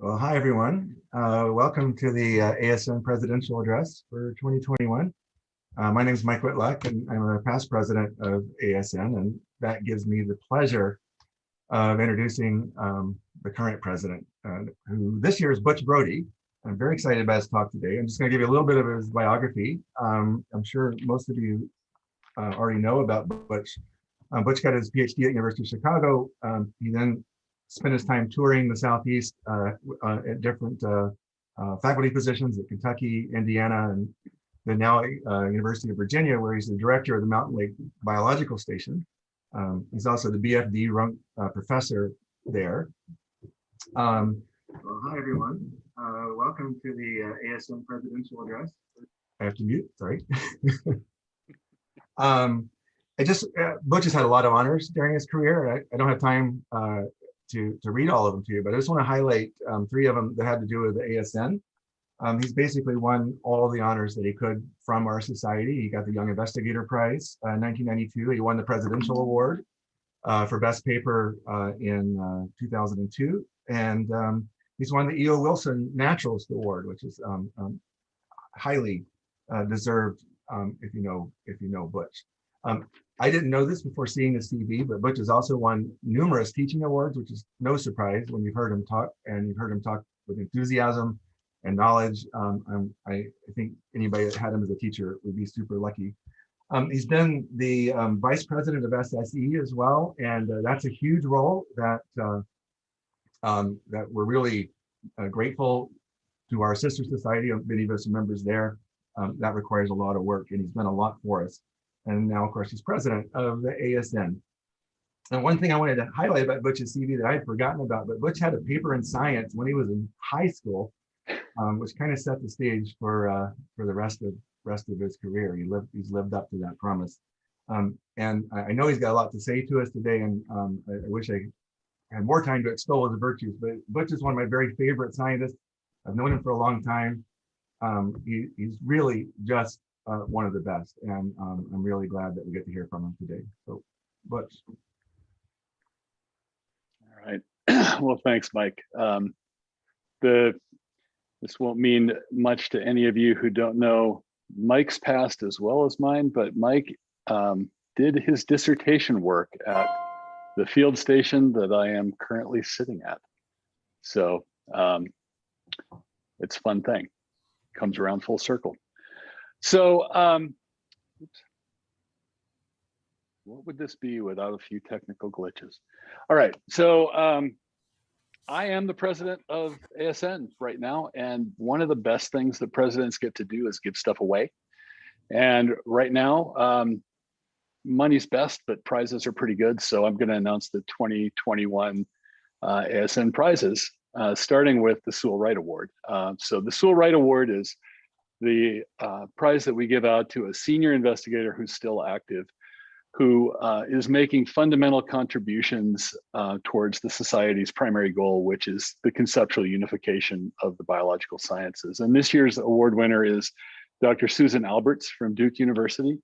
Well, hi, everyone. Welcome to the ASN Presidential Address for 2021. My name is Mike Whitlock, and I'm a past president of ASN, and that gives me the pleasure of introducing the current president, who this year is Butch Brodie. I'm very excited about his talk today. I'm just going to give you a little bit of his biography. I'm sure most of you already know about Butch. Butch got his PhD at University of Chicago. He then spent his time touring the Southeast at different faculty positions at Kentucky, Indiana, and then now at University of Virginia, where he's the director of the Mountain Lake Biological Station. He's also the BFD professor there. Well, hi, everyone. Welcome to the ASN Presidential Address. I have to mute, sorry. Butch has had a lot of honors during his career. I don't have time to read all of them to you, but I just want to highlight three of them that had to do with the ASN. He's basically won all the honors that he could from our society. He got the Young Investigator Prize in 1992. He won the Presidential Award for Best Paper in 2002. And he's won the E.O. Wilson Naturalist Award, which is highly deserved if you know Butch. I didn't know this before seeing the CV, but Butch has also won numerous teaching awards, which is no surprise when you've heard him talk, and you've heard him talk with enthusiasm and knowledge. I think anybody that had him as a teacher would be super lucky. He's been the vice president of SSE as well, and that's a huge role that that we're really grateful to our sister society. Many of us are members there. That requires a lot of work, and he's done a lot for us. And now, of course, he's president of the ASN. And one thing I wanted to highlight about Butch's CV that I had forgotten about, but Butch had a paper in science when he was in high school, which kind of set the stage for the rest of his career. He's lived up to that promise. And I know he's got a lot to say to us today, and I wish I had more time to extol his virtues, but Butch is one of my very favorite scientists. I've known him for a long time. He's really just one of the best, and I'm really glad that we get to hear from him today. So, Butch. All right. Well, thanks, Mike. This won't mean much to any of you who don't know Mike's past as well as mine, but Mike did his dissertation work at the field station that I am currently sitting at. So it's a fun thing. Comes around full circle. So what would this be without a few technical glitches? All right, so I am the president of ASN right now, and one of the best things that presidents get to do is give stuff away. And right now, money's best, but prizes are pretty good. So I'm going to announce the 2021 ASN prizes, starting with the Sewell Wright Award. So the Sewell Wright Award is the prize that we give out to a senior investigator who's still active, who is making fundamental contributions towards the society's primary goal, which is the conceptual unification of the biological sciences. And this year's award winner is Dr. Susan Alberts from Duke University.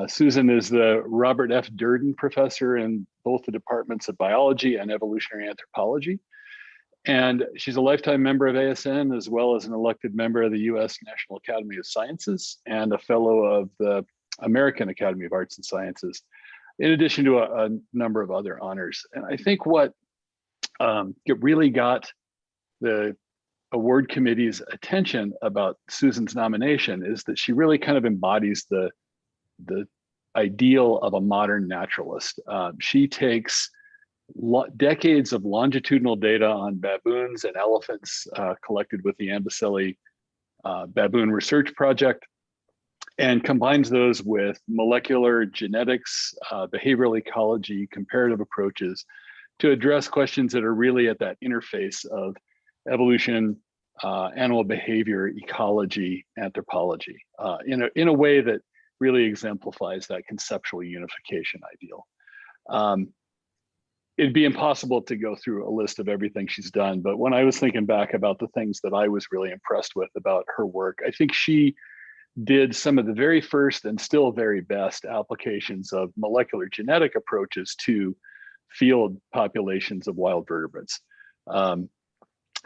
Susan is the Robert F. Durden Professor in both the departments of biology and evolutionary anthropology. And she's a lifetime member of ASN, as well as an elected member of the U.S. National Academy of Sciences and a fellow of the American Academy of Arts and Sciences, in addition to a number of other honors. And I think what really got the award committee's attention about Susan's nomination is that she really kind of embodies the ideal of a modern naturalist. She takes decades of longitudinal data on baboons and elephants collected with the Amboseli Baboon Research Project, and combines those with molecular genetics, behavioral ecology, comparative approaches to address questions that are really at that interface of evolution, animal behavior, ecology, anthropology, in a way that really exemplifies that conceptual unification ideal. It'd be impossible to go through a list of everything she's done, but when I was thinking back about the things that I was really impressed with about her work, I think she did some of the very first and still very best applications of molecular genetic approaches to field populations of wild vertebrates.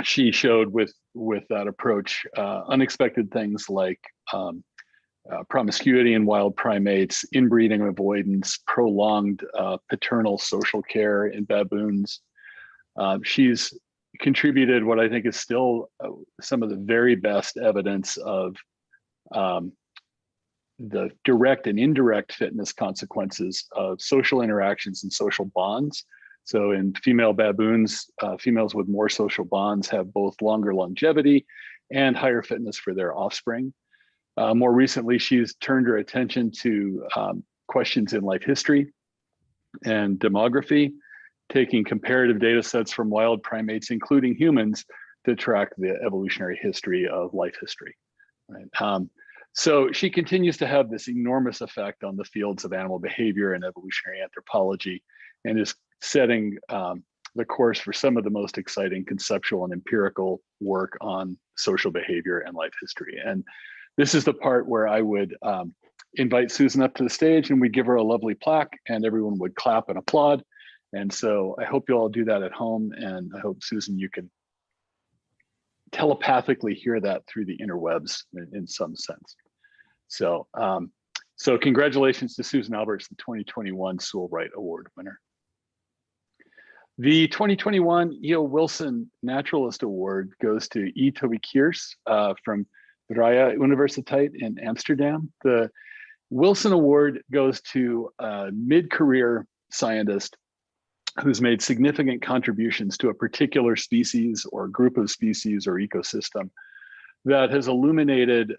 she showed with that approach unexpected things like promiscuity in wild primates, inbreeding avoidance, prolonged paternal social care in baboons. She's contributed what I think is still some of the very best evidence of the direct and indirect fitness consequences of social interactions and social bonds. So in female baboons, females with more social bonds have both longer longevity and higher fitness for their offspring. More recently, she's turned her attention to questions in life history and demography, taking comparative data sets from wild primates, including humans, to track the evolutionary history of life history. Right? So she continues to have this enormous effect on the fields of animal behavior and evolutionary anthropology, and is setting the course for some of the most exciting conceptual and empirical work on social behavior and life history. And this is the part where I would invite Susan up to the stage, and we'd give her a lovely plaque, and everyone would clap and applaud. And so I hope you all do that at home, and I hope, Susan, you can telepathically hear that through the interwebs in some sense. So, so congratulations to Susan Alberts, the 2021 Sewell Wright Award winner. The 2021 E.O. Wilson Naturalist Award goes to E. Toby Keers from Vrije Universiteit in Amsterdam. The Wilson Award goes to a mid-career scientist who's made significant contributions to a particular species or group of species or ecosystem that has illuminated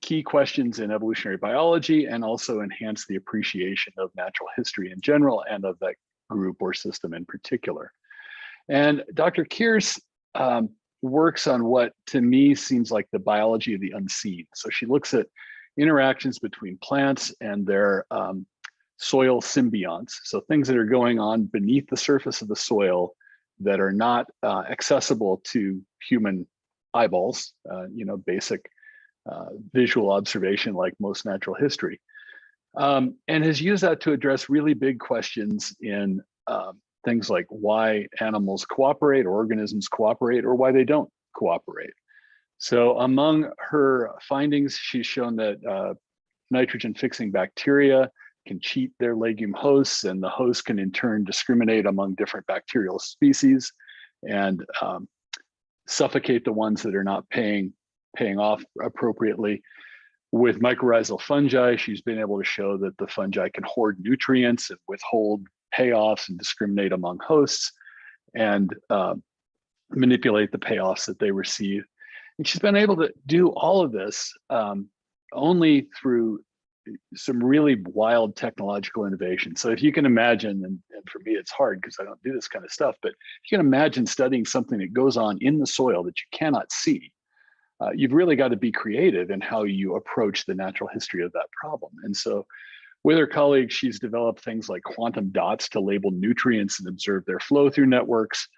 key questions in evolutionary biology and also enhanced the appreciation of natural history in general and of that group or system in particular. And Dr. Keers works on what to me seems like the biology of the unseen. So she looks at interactions between plants and their soil symbionts. So things that are going on beneath the surface of the soil that are not accessible to human eyeballs, basic visual observation like most natural history. And has used that to address really big questions in things like why animals cooperate or organisms cooperate or why they don't cooperate. So among her findings, she's shown that nitrogen fixing bacteria can cheat their legume hosts, and the hosts can in turn discriminate among different bacterial species and suffocate the ones that are not paying off appropriately. With mycorrhizal fungi, she's been able to show that the fungi can hoard nutrients and withhold payoffs and discriminate among hosts and manipulate the payoffs that they receive. And she's been able to do all of this only through some really wild technological innovation. So if you can imagine, and for me it's hard because I don't do this kind of stuff, but if you can imagine studying something that goes on in the soil that you cannot see, you've really got to be creative in how you approach the natural history of that problem. And so with her colleagues, she's developed things like quantum dots to label nutrients and observe their flow through networks.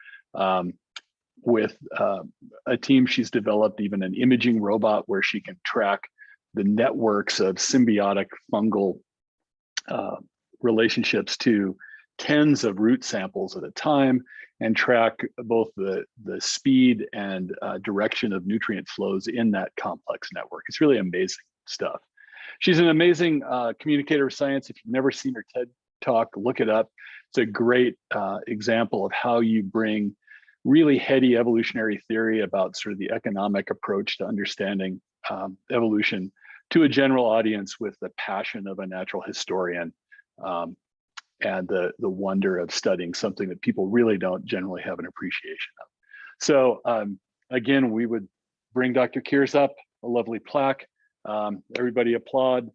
With a team, she's developed even an imaging robot where she can track the networks of symbiotic fungal relationships to tens of root samples at a time and track both the speed and direction of nutrient flows in that complex network. It's really amazing stuff. She's an amazing communicator of science. If you've never seen her TED Talk, look it up. It's a great example of how you bring really heady evolutionary theory about sort of the economic approach to understanding evolution to a general audience with the passion of a natural historian and the wonder of studying something that people really don't generally have an appreciation of. So again, we would bring Dr. Keers up, a lovely plaque. Everybody applaud.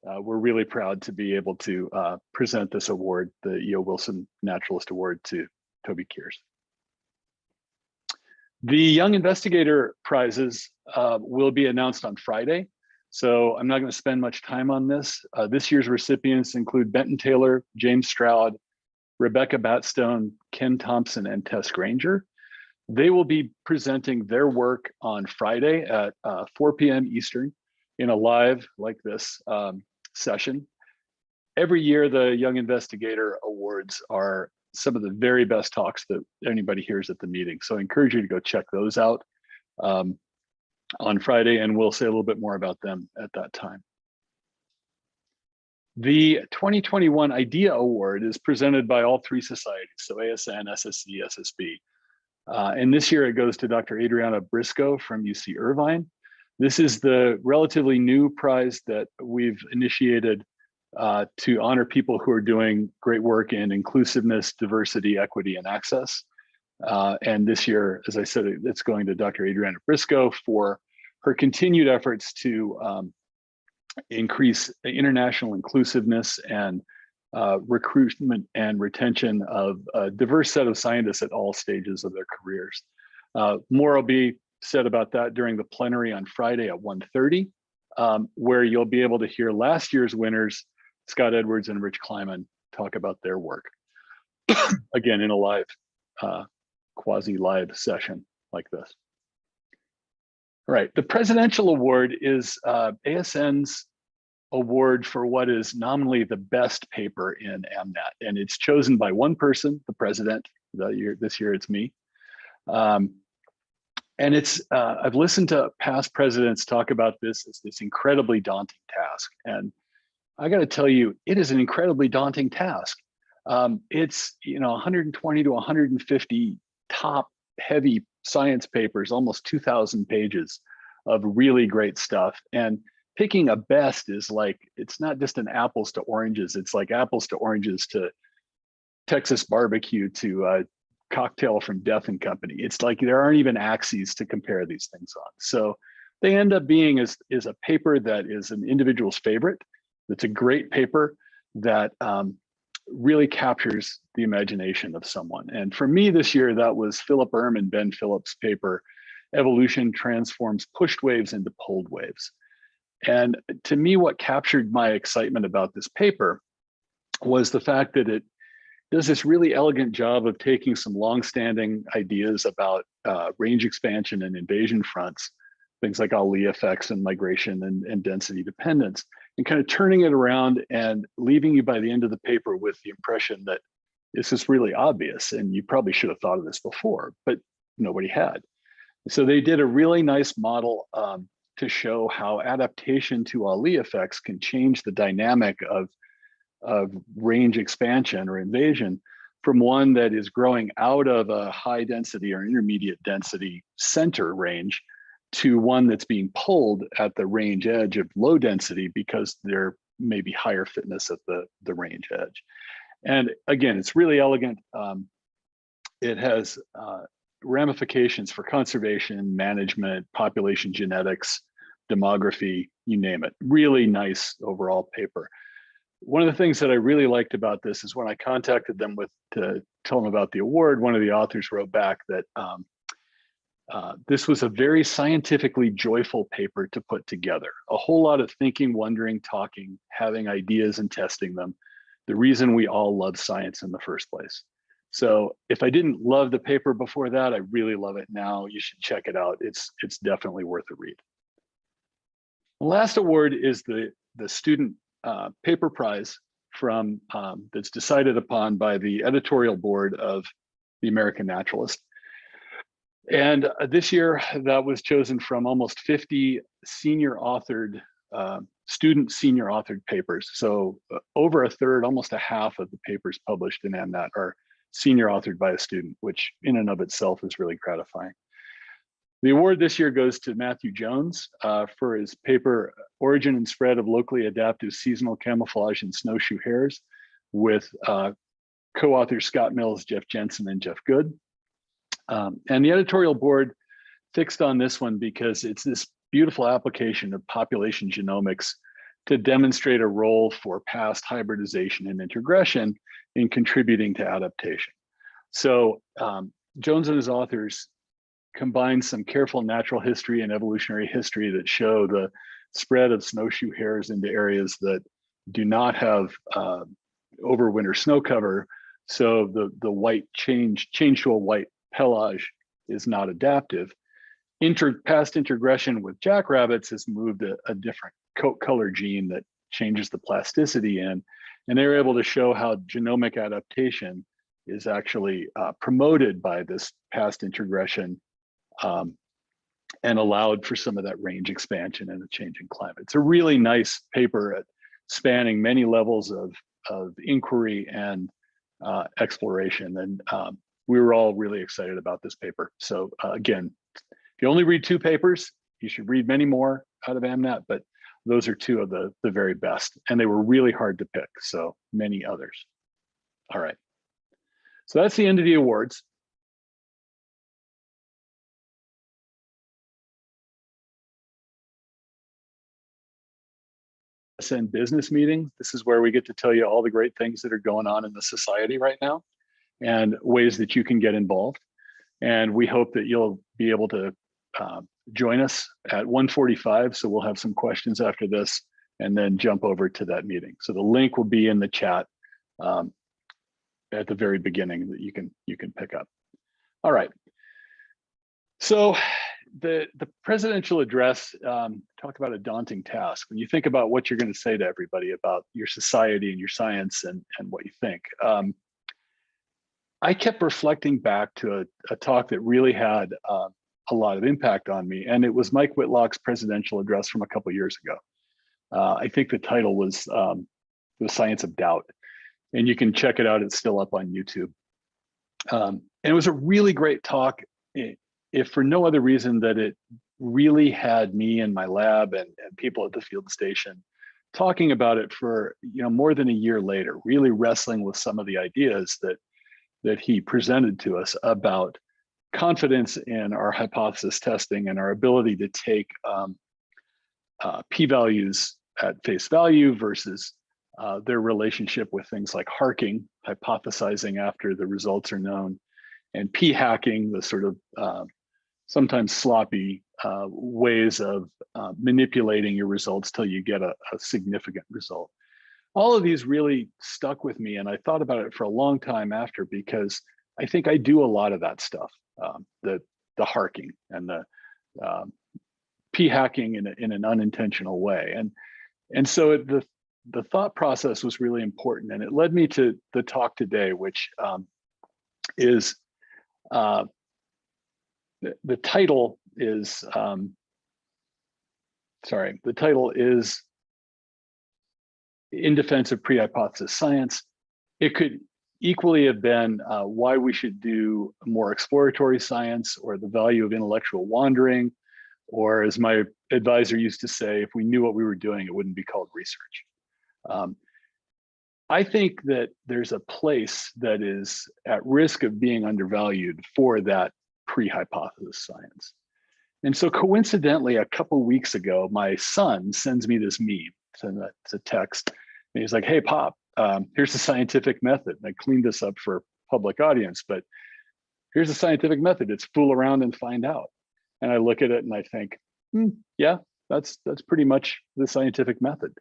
We're really proud to be able to present this award, the E.O. Wilson Naturalist Award, to Toby Keers. The Young Investigator Prizes will be announced on Friday. So I'm not going to spend much time on this. This year's recipients include Benton Taylor, James Stroud, Rebecca Batstone, Ken Thompson, and Tess Granger. They will be presenting their work on Friday at 4 p.m. Eastern in a live like this session. Every year, the Young Investigator Awards are some of the very best talks that anybody hears at the meeting. So I encourage you to go check those out on Friday, and we'll say a little bit more about them at that time. The 2021 IDEA Award is presented by all three societies, so ASN, SSC, SSB. And this year it goes to Dr. Adriana Briscoe from UC Irvine. This is the relatively new prize that we've initiated to honor people who are doing great work in inclusiveness, diversity, equity, and access. And this year, as I said, it's going to Dr. Adriana Briscoe for her continued efforts to increase international inclusiveness and recruitment and retention of a diverse set of scientists at all stages of their careers. More will be said about that during the plenary on Friday at 1:30, where you'll be able to hear last year's winners, Scott Edwards and Rich Kleiman, talk about their work. Again, in a live, quasi-live session like this. All right, the Presidential Award is ASN's award for what is nominally the best paper in AmNat, and it's chosen by one person, the president. This year it's me. And it's, I've listened to past presidents talk about this as this incredibly daunting task. And I got to tell you, it is an incredibly daunting task. It's 120 to 150 top heavy science papers, almost 2,000 pages of really great stuff. And picking a best is like, it's not just an apples to oranges. It's like apples to oranges to Texas barbecue to cocktail from Death and Company. It's like there aren't even axes to compare these things on. So they end up being is a paper that is an individual's favorite. It's a great paper that really captures the imagination of someone. And for me this year, that was Philip Erm and Ben Phillips' paper, Evolution Transforms Pushed Waves into Pulled Waves. And to me, what captured my excitement about this paper was the fact that it does this really elegant job of taking some longstanding ideas about range expansion and invasion fronts, things like Ali effects and migration and density dependence, and kind of turning it around and leaving you by the end of the paper with the impression that this is really obvious and you probably should have thought of this before, but nobody had. So they did a really nice model to show how adaptation to Ali effects can change the dynamic of range expansion or invasion from one that is growing out of a high density or intermediate density center range to one that's being pulled at the range edge of low density because there may be higher fitness at the range edge. And again, it's really elegant. It has ramifications for conservation, management, population genetics, demography, you name it. Really nice overall paper. One of the things that I really liked about this is when I contacted them to tell them about the award, one of the authors wrote back that this was a very scientifically joyful paper to put together. A whole lot of thinking, wondering, talking, having ideas and testing them. The reason we all love science in the first place. So if I didn't love the paper before that, I really love it now. You should check it out. It's definitely worth a read. The last award is the student paper prize from that's decided upon by the editorial board of the American Naturalist. And this year that was chosen from almost 50 senior authored, student senior authored papers. So over a third, almost a half of the papers published in AmNat are senior authored by a student, which in and of itself is really gratifying. The award this year goes to Matthew Jones for his paper, Origin and Spread of Locally Adaptive Seasonal Camouflage in Snowshoe Hares, with co-authors Scott Mills, Jeff Jensen, and Jeff Good. And the editorial board fixed on this one because it's this beautiful application of population genomics to demonstrate a role for past hybridization and integration in contributing to adaptation. So Jones and his authors combine some careful natural history and evolutionary history that show the spread of snowshoe hares into areas that do not have overwinter snow cover. So the white change to a white pelage is not adaptive. Past integration with jackrabbits has moved a different coat color gene that changes the plasticity in, and they were able to show how genomic adaptation is actually promoted by this past introgression and allowed for some of that range expansion in a changing climate. It's a really nice paper at spanning many levels of inquiry and exploration. And we were all really excited about this paper. So again, if you only read 2 papers, you should read many more out of AmNat, but those are 2 of the very best. And they were really hard to pick, so many others. All right. So that's the end of the awards. ASN business meeting. This is where we get to tell you all the great things that are going on in the society right now and ways that you can get involved. And we hope that you'll be able to join us at 1:45. So we'll have some questions after this and then jump over to that meeting. So the link will be in the chat at the very beginning that you can pick up. All right. So the presidential address, talk about a daunting task. When you think about what you're going to say to everybody about your society and your science and what you think, I kept reflecting back to a talk that really had a lot of impact on me, and it was Mike Whitlock's presidential address from a couple of years ago. I think the title was The Science of Doubt, and you can check it out. It's still up on YouTube. And it was a really great talk, if for no other reason that it really had me in my lab and people at the field station talking about it for more than a year later, really wrestling with some of the ideas that he presented to us about confidence in our hypothesis testing and our ability to take p-values at face value versus their relationship with things like harking, hypothesizing after the results are known, and p-hacking, the sort of sometimes sloppy ways of manipulating your results till you get a significant result. All of these really stuck with me, and I thought about it for a long time after, because I think I do a lot of that stuff, the harking and the p-hacking in an unintentional way. And so the thought process was really important, and it led me to the talk today, which is the title is In Defense of Pre-Hypothesis Science. It could equally have been why we should do more exploratory science, or the value of intellectual wandering, or as my advisor used to say, if we knew what we were doing, it wouldn't be called research. I think that there's a place that is at risk of being undervalued for that pre-hypothesis science. And so coincidentally, a couple weeks ago, my son sends me this meme. It's a text. And he's like, hey, Pop, here's the scientific method. And I cleaned this up for public audience, but here's the scientific method. It's fool around and find out. And I look at it and I think, yeah, that's pretty much the scientific method.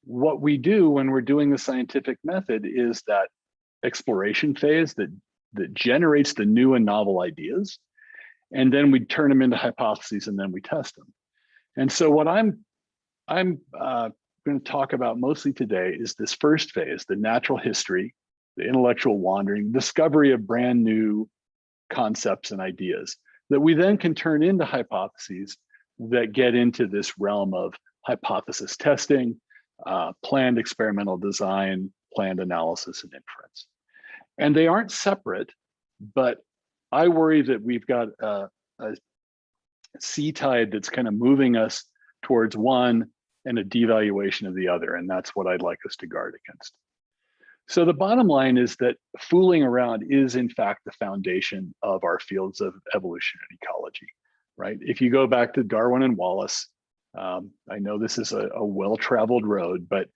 What we do when we're doing the scientific method is that exploration phase that generates the new and novel ideas, and then we turn them into hypotheses, and then we test them. And so what I'm going to talk about mostly today is this first phase, the natural history, the intellectual wandering, discovery of brand new concepts and ideas that we then can turn into hypotheses that get into this realm of hypothesis testing, planned experimental design, planned analysis, and inference. And they aren't separate, but I worry that we've got a sea tide that's kind of moving us towards one and a devaluation of the other, and that's what I'd like us to guard against. So the bottom line is that fooling around is in fact the foundation of our fields of evolution and ecology, right? If you go back to Darwin and Wallace, I know this is a well-traveled road, but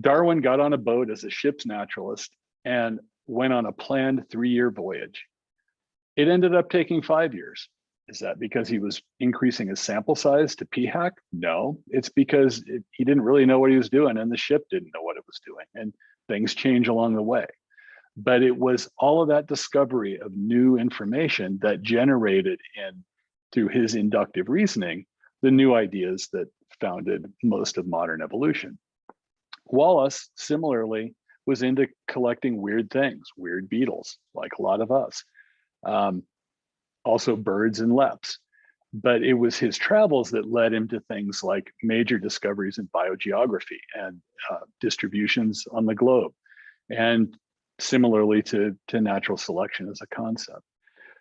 Darwin got on a boat as a ship's naturalist and went on a planned 3-year voyage. It ended up taking 5 years. Is that because he was increasing his sample size to p-hack? No, it's because he didn't really know what he was doing, and the ship didn't know what it was doing, and things change along the way. But it was all of that discovery of new information that generated through his inductive reasoning, the new ideas that founded most of modern evolution. Wallace, similarly, was into collecting weird things, weird beetles, like a lot of us. Also birds and leps. But it was his travels that led him to things like major discoveries in biogeography and distributions on the globe, and similarly to natural selection as a concept.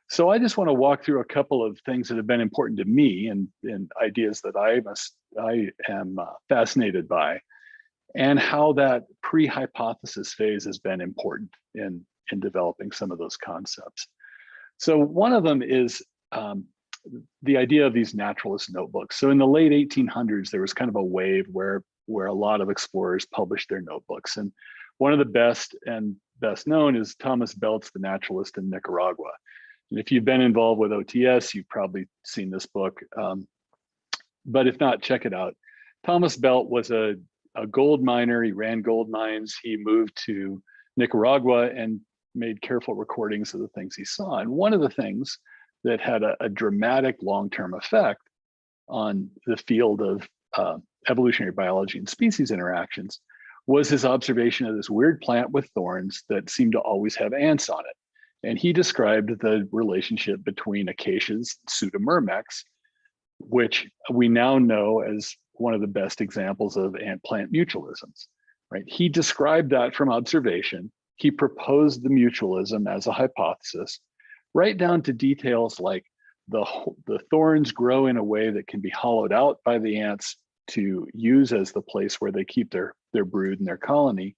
So I just want to walk through a couple of things that have been important to me and ideas that I am fascinated by, and how that pre-hypothesis phase has been important in developing some of those concepts. So one of them is the idea of these naturalist notebooks. So in the late 1800s, there was kind of a wave where a lot of explorers published their notebooks. And one of the best known is Thomas Belt's The Naturalist in Nicaragua. And if you've been involved with OTS, you've probably seen this book. But if not, check it out. Thomas Belt was a gold miner. He ran gold mines. He moved to Nicaragua and made careful recordings of the things he saw. And one of the things that had a dramatic long-term effect on the field of evolutionary biology and species interactions was his observation of this weird plant with thorns that seemed to always have ants on it. And he described the relationship between acacias and pseudomyrmex, which we now know as one of the best examples of ant-plant mutualisms, right? He described that from observation. He proposed the mutualism as a hypothesis, right down to details like the thorns grow in a way that can be hollowed out by the ants to use as the place where they keep their brood and their colony.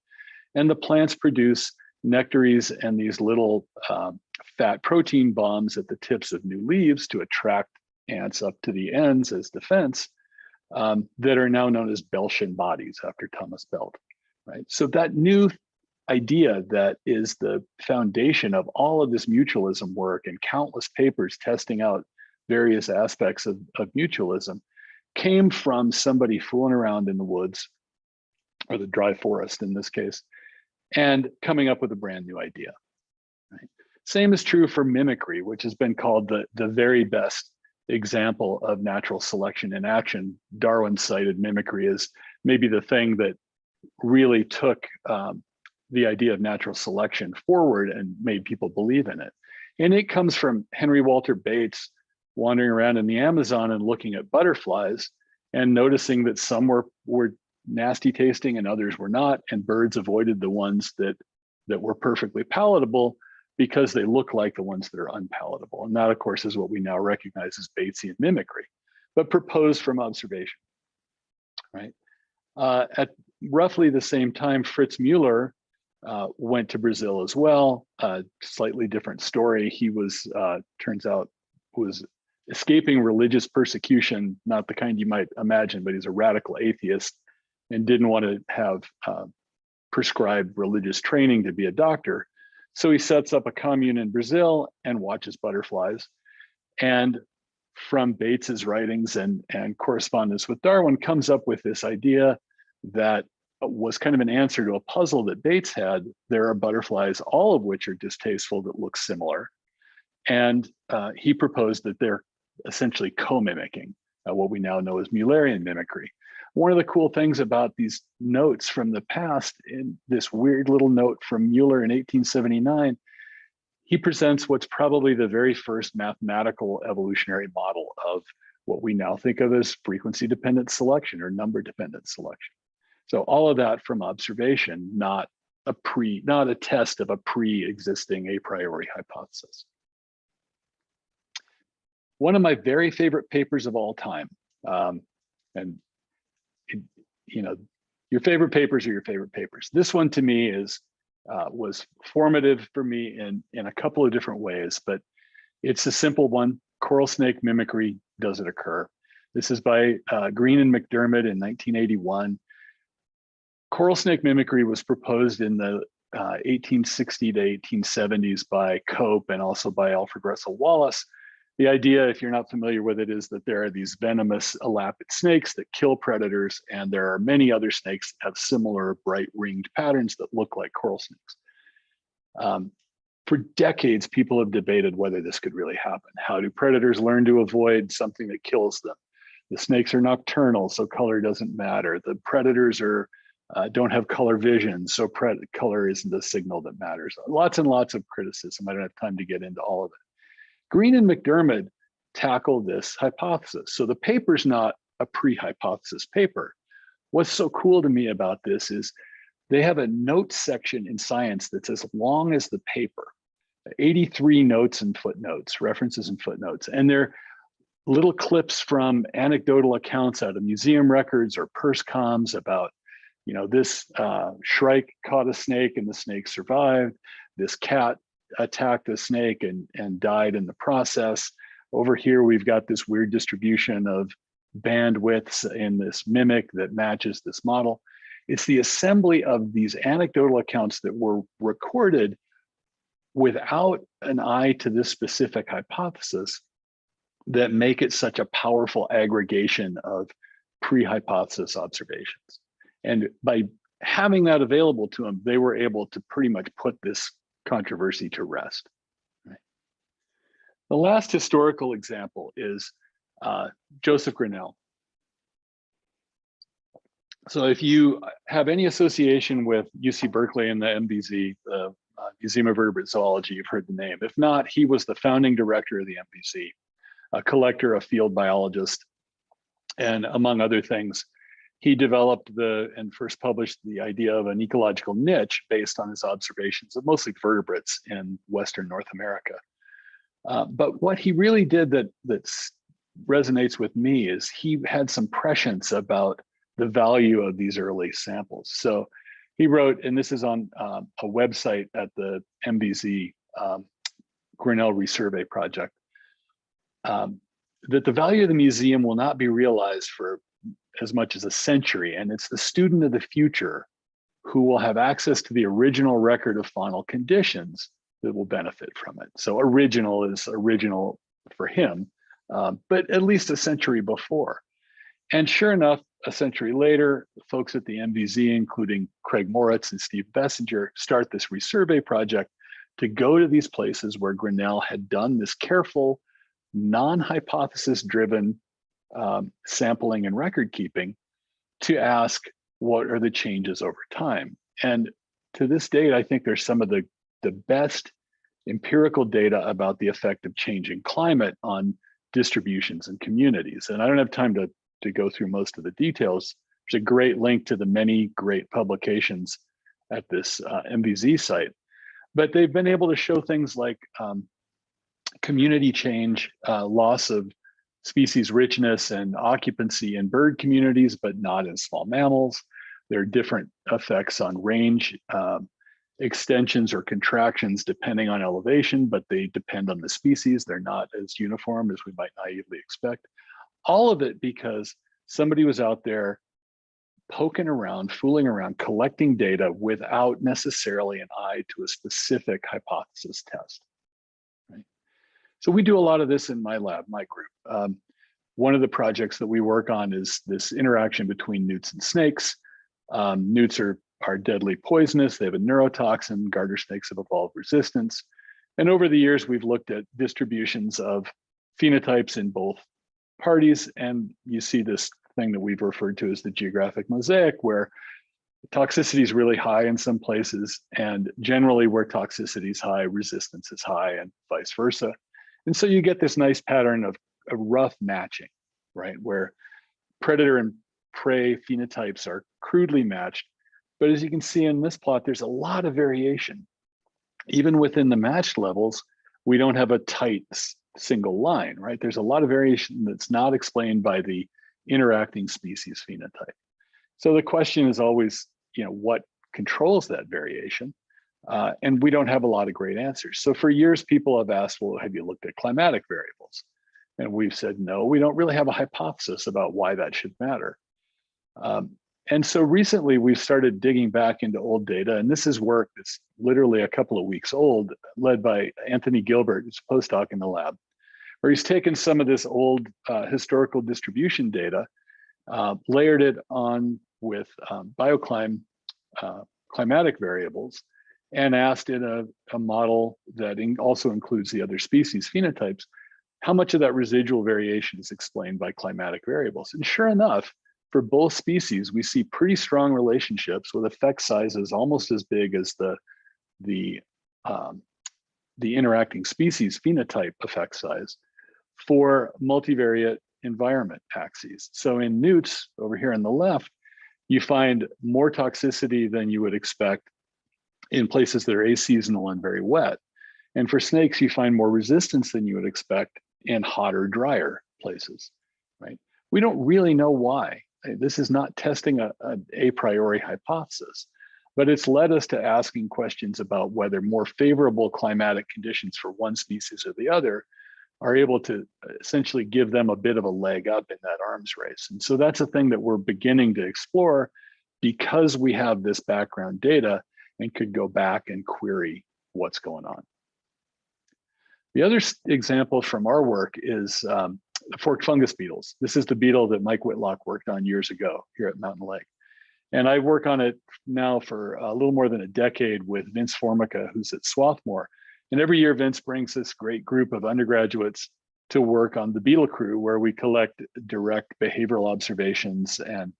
And the plants produce nectaries and these little fat protein bombs at the tips of new leaves to attract ants up to the ends as defense, that are now known as Beltian bodies after Thomas Belt, right? So that new idea that is the foundation of all of this mutualism work and countless papers testing out various aspects of mutualism came from somebody fooling around in the woods, or the dry forest in this case, and coming up with a brand new idea. Right? Same is true for mimicry, which has been called the very best example of natural selection in action. Darwin cited mimicry as maybe the thing that really took the idea of natural selection forward and made people believe in it. And it comes from Henry Walter Bates wandering around in the Amazon and looking at butterflies and noticing that some were nasty tasting and others were not, and birds avoided the ones that were perfectly palatable because they look like the ones that are unpalatable. And that, of course, is what we now recognize as Batesian mimicry, but proposed from observation, right? At roughly the same time, Fritz Mueller went to Brazil as well. Slightly different story. He was, turns out, was escaping religious persecution, not the kind you might imagine, but he's a radical atheist and didn't want to have prescribed religious training to be a doctor. So he sets up a commune in Brazil and watches butterflies. And from Bates's writings and correspondence with Darwin, comes up with this idea that was kind of an answer to a puzzle that Bates had. There are butterflies, all of which are distasteful, that look similar. And he proposed that they're essentially co-mimicking what we now know as Muellerian mimicry. One of the cool things about these notes from the past, in this weird little note from Mueller in 1879, he presents what's probably the very first mathematical evolutionary model of what we now think of as frequency-dependent selection or number-dependent selection. So all of that from observation, not a test of a pre-existing a priori hypothesis. One of my very favorite papers of all time, your favorite papers are your favorite papers. This one to me was formative for me in a couple of different ways, but it's a simple one. Coral snake mimicry, does it occur? This is by Green and McDermott in 1981. Coral snake mimicry was proposed in the 1860 to 1870s by Cope and also by Alfred Russel Wallace. The idea, if you're not familiar with it, is that there are these venomous elapid snakes that kill predators, and there are many other snakes that have similar bright ringed patterns that look like coral snakes. For decades, people have debated whether this could really happen. How do predators learn to avoid something that kills them? The snakes are nocturnal, so color doesn't matter. The predators are don't have color vision, so color isn't the signal that matters. Lots and lots of criticism. I don't have time to get into all of it. Green and McDermott tackle this hypothesis. So the paper's not a pre-hypothesis paper. What's so cool to me about this is they have a notes section in Science that's as long as the paper, 83 notes and footnotes, references and footnotes. And they're little clips from anecdotal accounts out of museum records or purse comms about, you know, this shrike caught a snake and the snake survived. This cat attacked a snake and died in the process. Over here, we've got this weird distribution of bandwidths in this mimic that matches this model. It's the assembly of these anecdotal accounts that were recorded without an eye to this specific hypothesis that make it such a powerful aggregation of pre-hypothesis observations. And by having that available to them, they were able to pretty much put this controversy to rest. Right? The last historical example is Joseph Grinnell. So if you have any association with UC Berkeley and the MVZ, the Museum of Vertebrate Zoology, you've heard the name. If not, he was the founding director of the MVZ, a collector, a field biologist, and among other things, he developed and first published the idea of an ecological niche based on his observations of mostly vertebrates in Western North America. But what he really did that resonates with me is he had some prescience about the value of these early samples. So he wrote, and this is on a website at the MVZ Grinnell Resurvey Project, that the value of the museum will not be realized for as much as a century, and it's the student of the future who will have access to the original record of faunal conditions that will benefit from it. So original is original for him, but at least a century before. And sure enough, a century later, folks at the MVZ, including Craig Moritz and Steve Bessinger, start this resurvey project to go to these places where Grinnell had done this careful, non-hypothesis driven sampling and record keeping to ask, what are the changes over time? And to this date, I think there's some of the best empirical data about the effect of changing climate on distributions and communities. And I don't have time to go through most of the details. There's a great link to the many great publications at this MVZ site. But they've been able to show things like community change, loss of species richness and occupancy in bird communities, but not in small mammals. There are different effects on range extensions or contractions depending on elevation, but they depend on the species. They're not as uniform as we might naively expect. All of it because somebody was out there poking around, fooling around, collecting data without necessarily an eye to a specific hypothesis test. Right? So we do a lot of this in my lab, my group. One of the projects that we work on is this interaction between newts and snakes. Newts are deadly poisonous. They have a neurotoxin. Garter snakes have evolved resistance. And over the years, we've looked at distributions of phenotypes in both parties. And you see this thing that we've referred to as the geographic mosaic, where toxicity is really high in some places. And generally where toxicity is high, resistance is high, and vice versa. And so you get this nice pattern of a rough matching, right? Where predator and prey phenotypes are crudely matched. But as you can see in this plot, there's a lot of variation. Even within the matched levels, we don't have a tight single line, right? There's a lot of variation that's not explained by the interacting species phenotype. So the question is always, what controls that variation? And we don't have a lot of great answers. So for years, people have asked, well, have you looked at climatic variables? And we've said, no, we don't really have a hypothesis about why that should matter. And so recently we've started digging back into old data, and this is work that's literally a couple of weeks old, led by Anthony Gilbert, who's a postdoc in the lab, where he's taken some of this old historical distribution data, layered it on with climatic variables, and asked in a model that also includes the other species phenotypes, how much of that residual variation is explained by climatic variables. And sure enough, for both species, we see pretty strong relationships with effect sizes almost as big as the interacting species phenotype effect size for multivariate environment axes. So in newts, over here on the left, you find more toxicity than you would expect in places that are aseasonal and very wet. And for snakes, you find more resistance than you would expect in hotter, drier places, right? We don't really know why. This is not testing an a priori hypothesis, but it's led us to asking questions about whether more favorable climatic conditions for one species or the other are able to essentially give them a bit of a leg up in that arms race. And so that's a thing that we're beginning to explore because we have this background data and could go back and query what's going on. The other example from our work is the forked fungus beetles. This is the beetle that Mike Whitlock worked on years ago here at Mountain Lake. And I work on it now for a little more than a decade with Vince Formica, who's at Swarthmore. And every year, Vince brings this great group of undergraduates to work on the beetle crew, where we collect direct behavioral observations and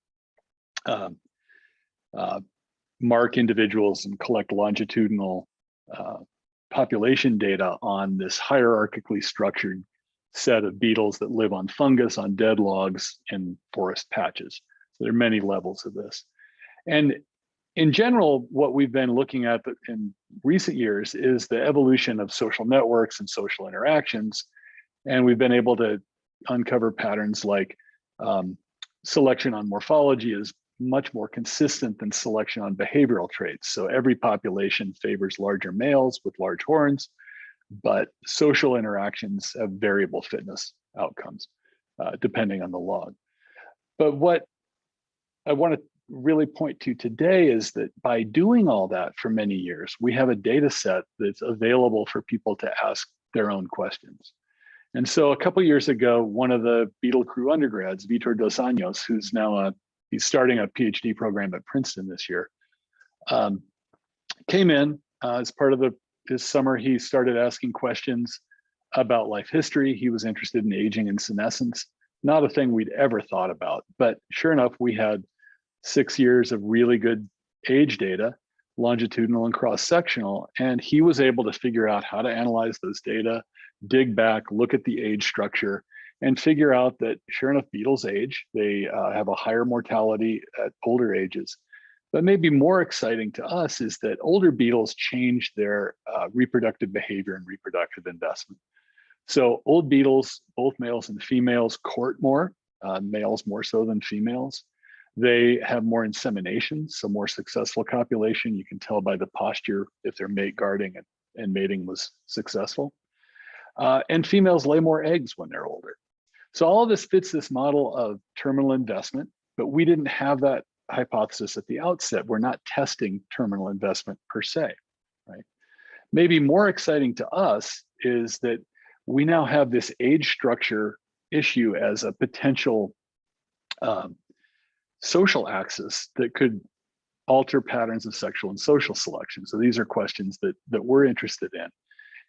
mark individuals and collect longitudinal population data on this hierarchically structured set of beetles that live on fungus, on dead logs, and forest patches. So there are many levels of this. And in general, what we've been looking at in recent years is the evolution of social networks and social interactions. And we've been able to uncover patterns like selection on morphology is much more consistent than selection on behavioral traits. So every population favors larger males with large horns, but social interactions have variable fitness outcomes depending on the log. But what I want to really point to today is that by doing all that for many years, we have a data set that's available for people to ask their own questions. And so a couple of years ago, one of the beetle crew undergrads, Vitor dos Anjos, who's now he's starting a PhD program at Princeton this year, came in as part of his summer. He started asking questions about life history. He was interested in aging and senescence, not a thing we'd ever thought about. But sure enough, we had 6 years of really good age data, longitudinal and cross-sectional, and he was able to figure out how to analyze those data, dig back, look at the age structure, and figure out that sure enough, beetles age. They have a higher mortality at older ages. But maybe more exciting to us is that older beetles change their reproductive behavior and reproductive investment. So old beetles, both males and females, court more, males more so than females. They have more insemination, so more successful copulation. You can tell by the posture if their mate guarding and mating was successful. And females lay more eggs when they're older. So all of this fits this model of terminal investment, but we didn't have that hypothesis at the outset. We're not testing terminal investment per se, right? Maybe more exciting to us is that we now have this age structure issue as a potential social axis that could alter patterns of sexual and social selection. So these are questions that we're interested in.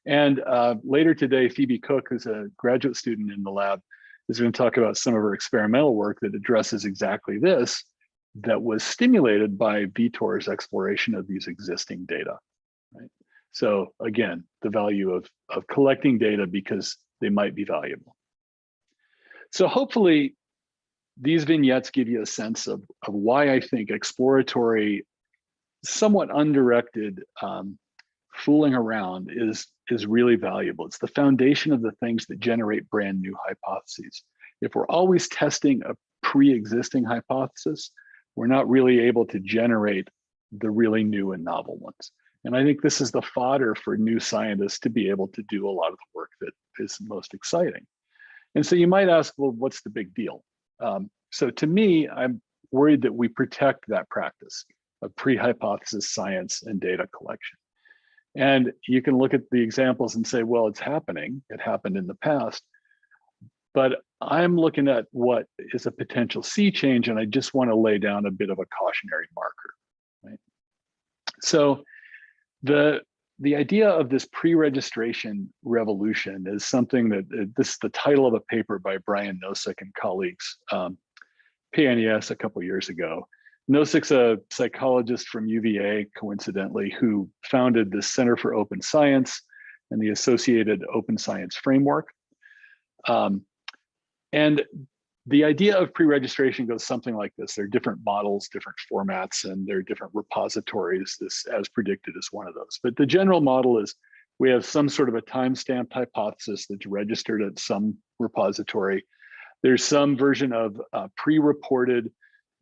And later today, Phoebe Cook, who's a graduate student in the lab, is going to talk about some of her experimental work that addresses exactly this, that was stimulated by Vitor's exploration of these existing data, right? So again, the value of collecting data because they might be valuable. So hopefully these vignettes give you a sense of why I think exploratory, somewhat undirected fooling around is really valuable. It's the foundation of the things that generate brand new hypotheses. If we're always testing a pre-existing hypothesis, we're not really able to generate the really new and novel ones. And I think this is the fodder for new scientists to be able to do a lot of the work that is most exciting. And so you might ask, well, what's the big deal? So to me, I'm worried that we protect that practice of pre-hypothesis science and data collection. And you can look at the examples and say, well, it's happening. It happened in the past. But I'm looking at what is a potential sea change, and I just want to lay down a bit of a cautionary marker, right? So the idea of this pre-registration revolution is something that this is the title of a paper by Brian Nosek and colleagues PNES a couple years ago. Nozick's a psychologist from UVA, coincidentally, who founded the Center for Open Science and the associated open science framework. And the idea of pre-registration goes something like this. There are different models, different formats, and there are different repositories. This, as predicted, is one of those. But the general model is we have some sort of a time-stamped hypothesis that's registered at some repository. There's some version of pre-reported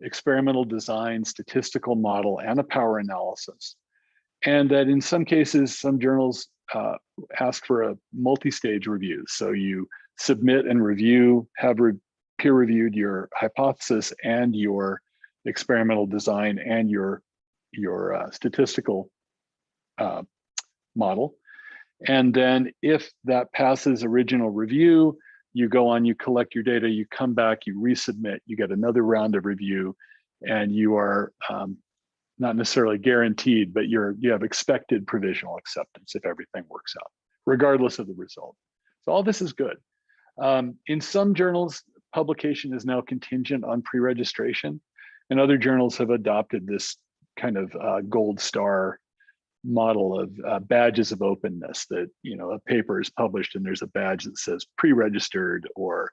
experimental design, statistical model, and a power analysis. And that in some cases, some journals ask for a multi-stage review. So you submit and review, have peer-reviewed your hypothesis and your experimental design and your statistical model. And then if that passes original review, you go on, you collect your data, you come back, you resubmit, you get another round of review, and you are not necessarily guaranteed, but you have expected provisional acceptance if everything works out, regardless of the result. So all this is good. In some journals, publication is now contingent on pre-registration, and other journals have adopted this kind of gold star model of badges of openness, that a paper is published and there's a badge that says pre-registered or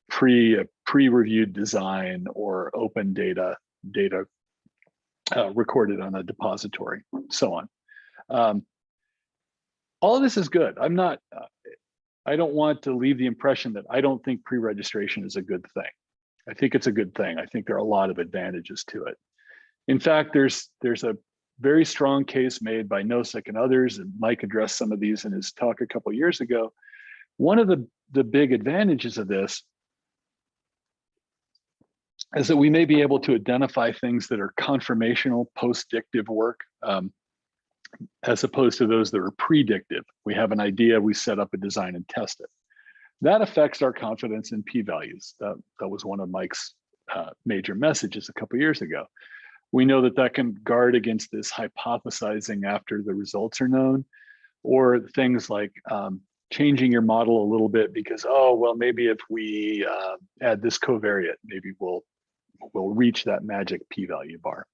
pre-reviewed design or open data recorded on a depository, so on. All of this is good. I don't want to leave the impression that I don't think pre-registration is a good thing. I think it's a good thing. I think there are a lot of advantages to it. In fact, there's a very strong case made by Nozick and others, and Mike addressed some of these in his talk a couple of years ago. One of the big advantages of this is that we may be able to identify things that are confirmational post-dictive work, as opposed to those that are predictive. We have an idea, we set up a design and test it. That affects our confidence in p-values. That was one of Mike's major messages a couple of years ago. We know that can guard against this hypothesizing after the results are known, or things like changing your model a little bit because, oh, well, maybe if we add this covariate, maybe we'll reach that magic p-value bar.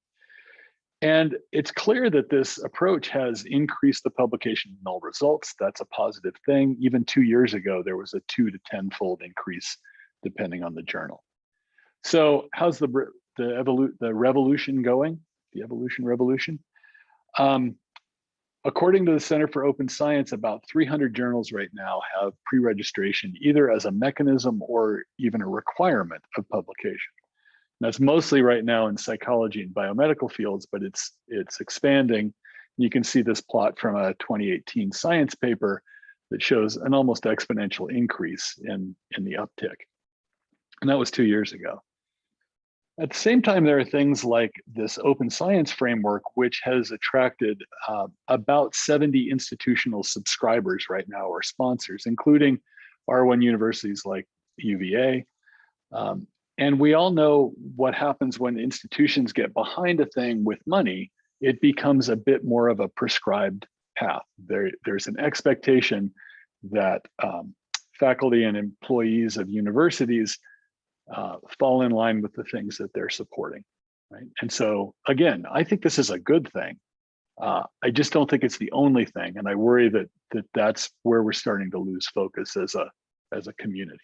And it's clear that this approach has increased the publication of null results. That's a positive thing. Even 2 years ago, there was a 2 to 10-fold increase depending on the journal. So how's the revolution going? The evolution revolution? According to the Center for Open Science, about 300 journals right now have pre-registration either as a mechanism or even a requirement of publication. That's mostly right now in psychology and biomedical fields, but it's expanding. You can see this plot from a 2018 Science paper that shows an almost exponential increase in the uptick. And that was 2 years ago. At the same time, there are things like this open science framework, which has attracted about 70 institutional subscribers right now, or sponsors, including R1 universities like UVA. And we all know what happens when institutions get behind a thing with money. It becomes a bit more of a prescribed path. There's an expectation that faculty and employees of universities fall in line with the things that they're supporting, right? And so, again, I think this is a good thing. I just don't think it's the only thing, and I worry that's where we're starting to lose focus as a community.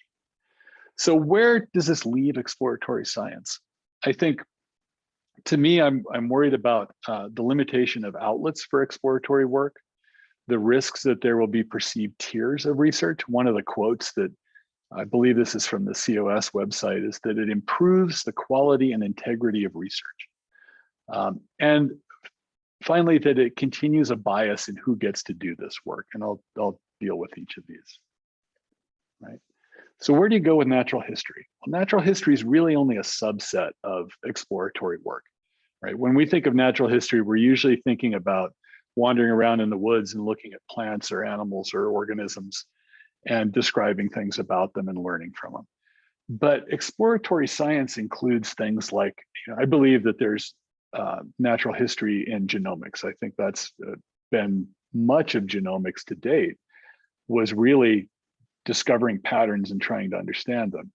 So where does this leave exploratory science? I think, to me, I'm worried about the limitation of outlets for exploratory work, the risks that there will be perceived tiers of research. One of the quotes that I believe this is from the COS website is that it improves the quality and integrity of research. And finally, that it continues a bias in who gets to do this work. And I'll deal with each of these, right? So where do you go with natural history? Well, natural history is really only a subset of exploratory work, right? When we think of natural history, we're usually thinking about wandering around in the woods and looking at plants or animals or organisms and describing things about them and learning from them. But exploratory science includes things like, I believe that there's natural history in genomics. I think that's been much of genomics to date was really discovering patterns and trying to understand them.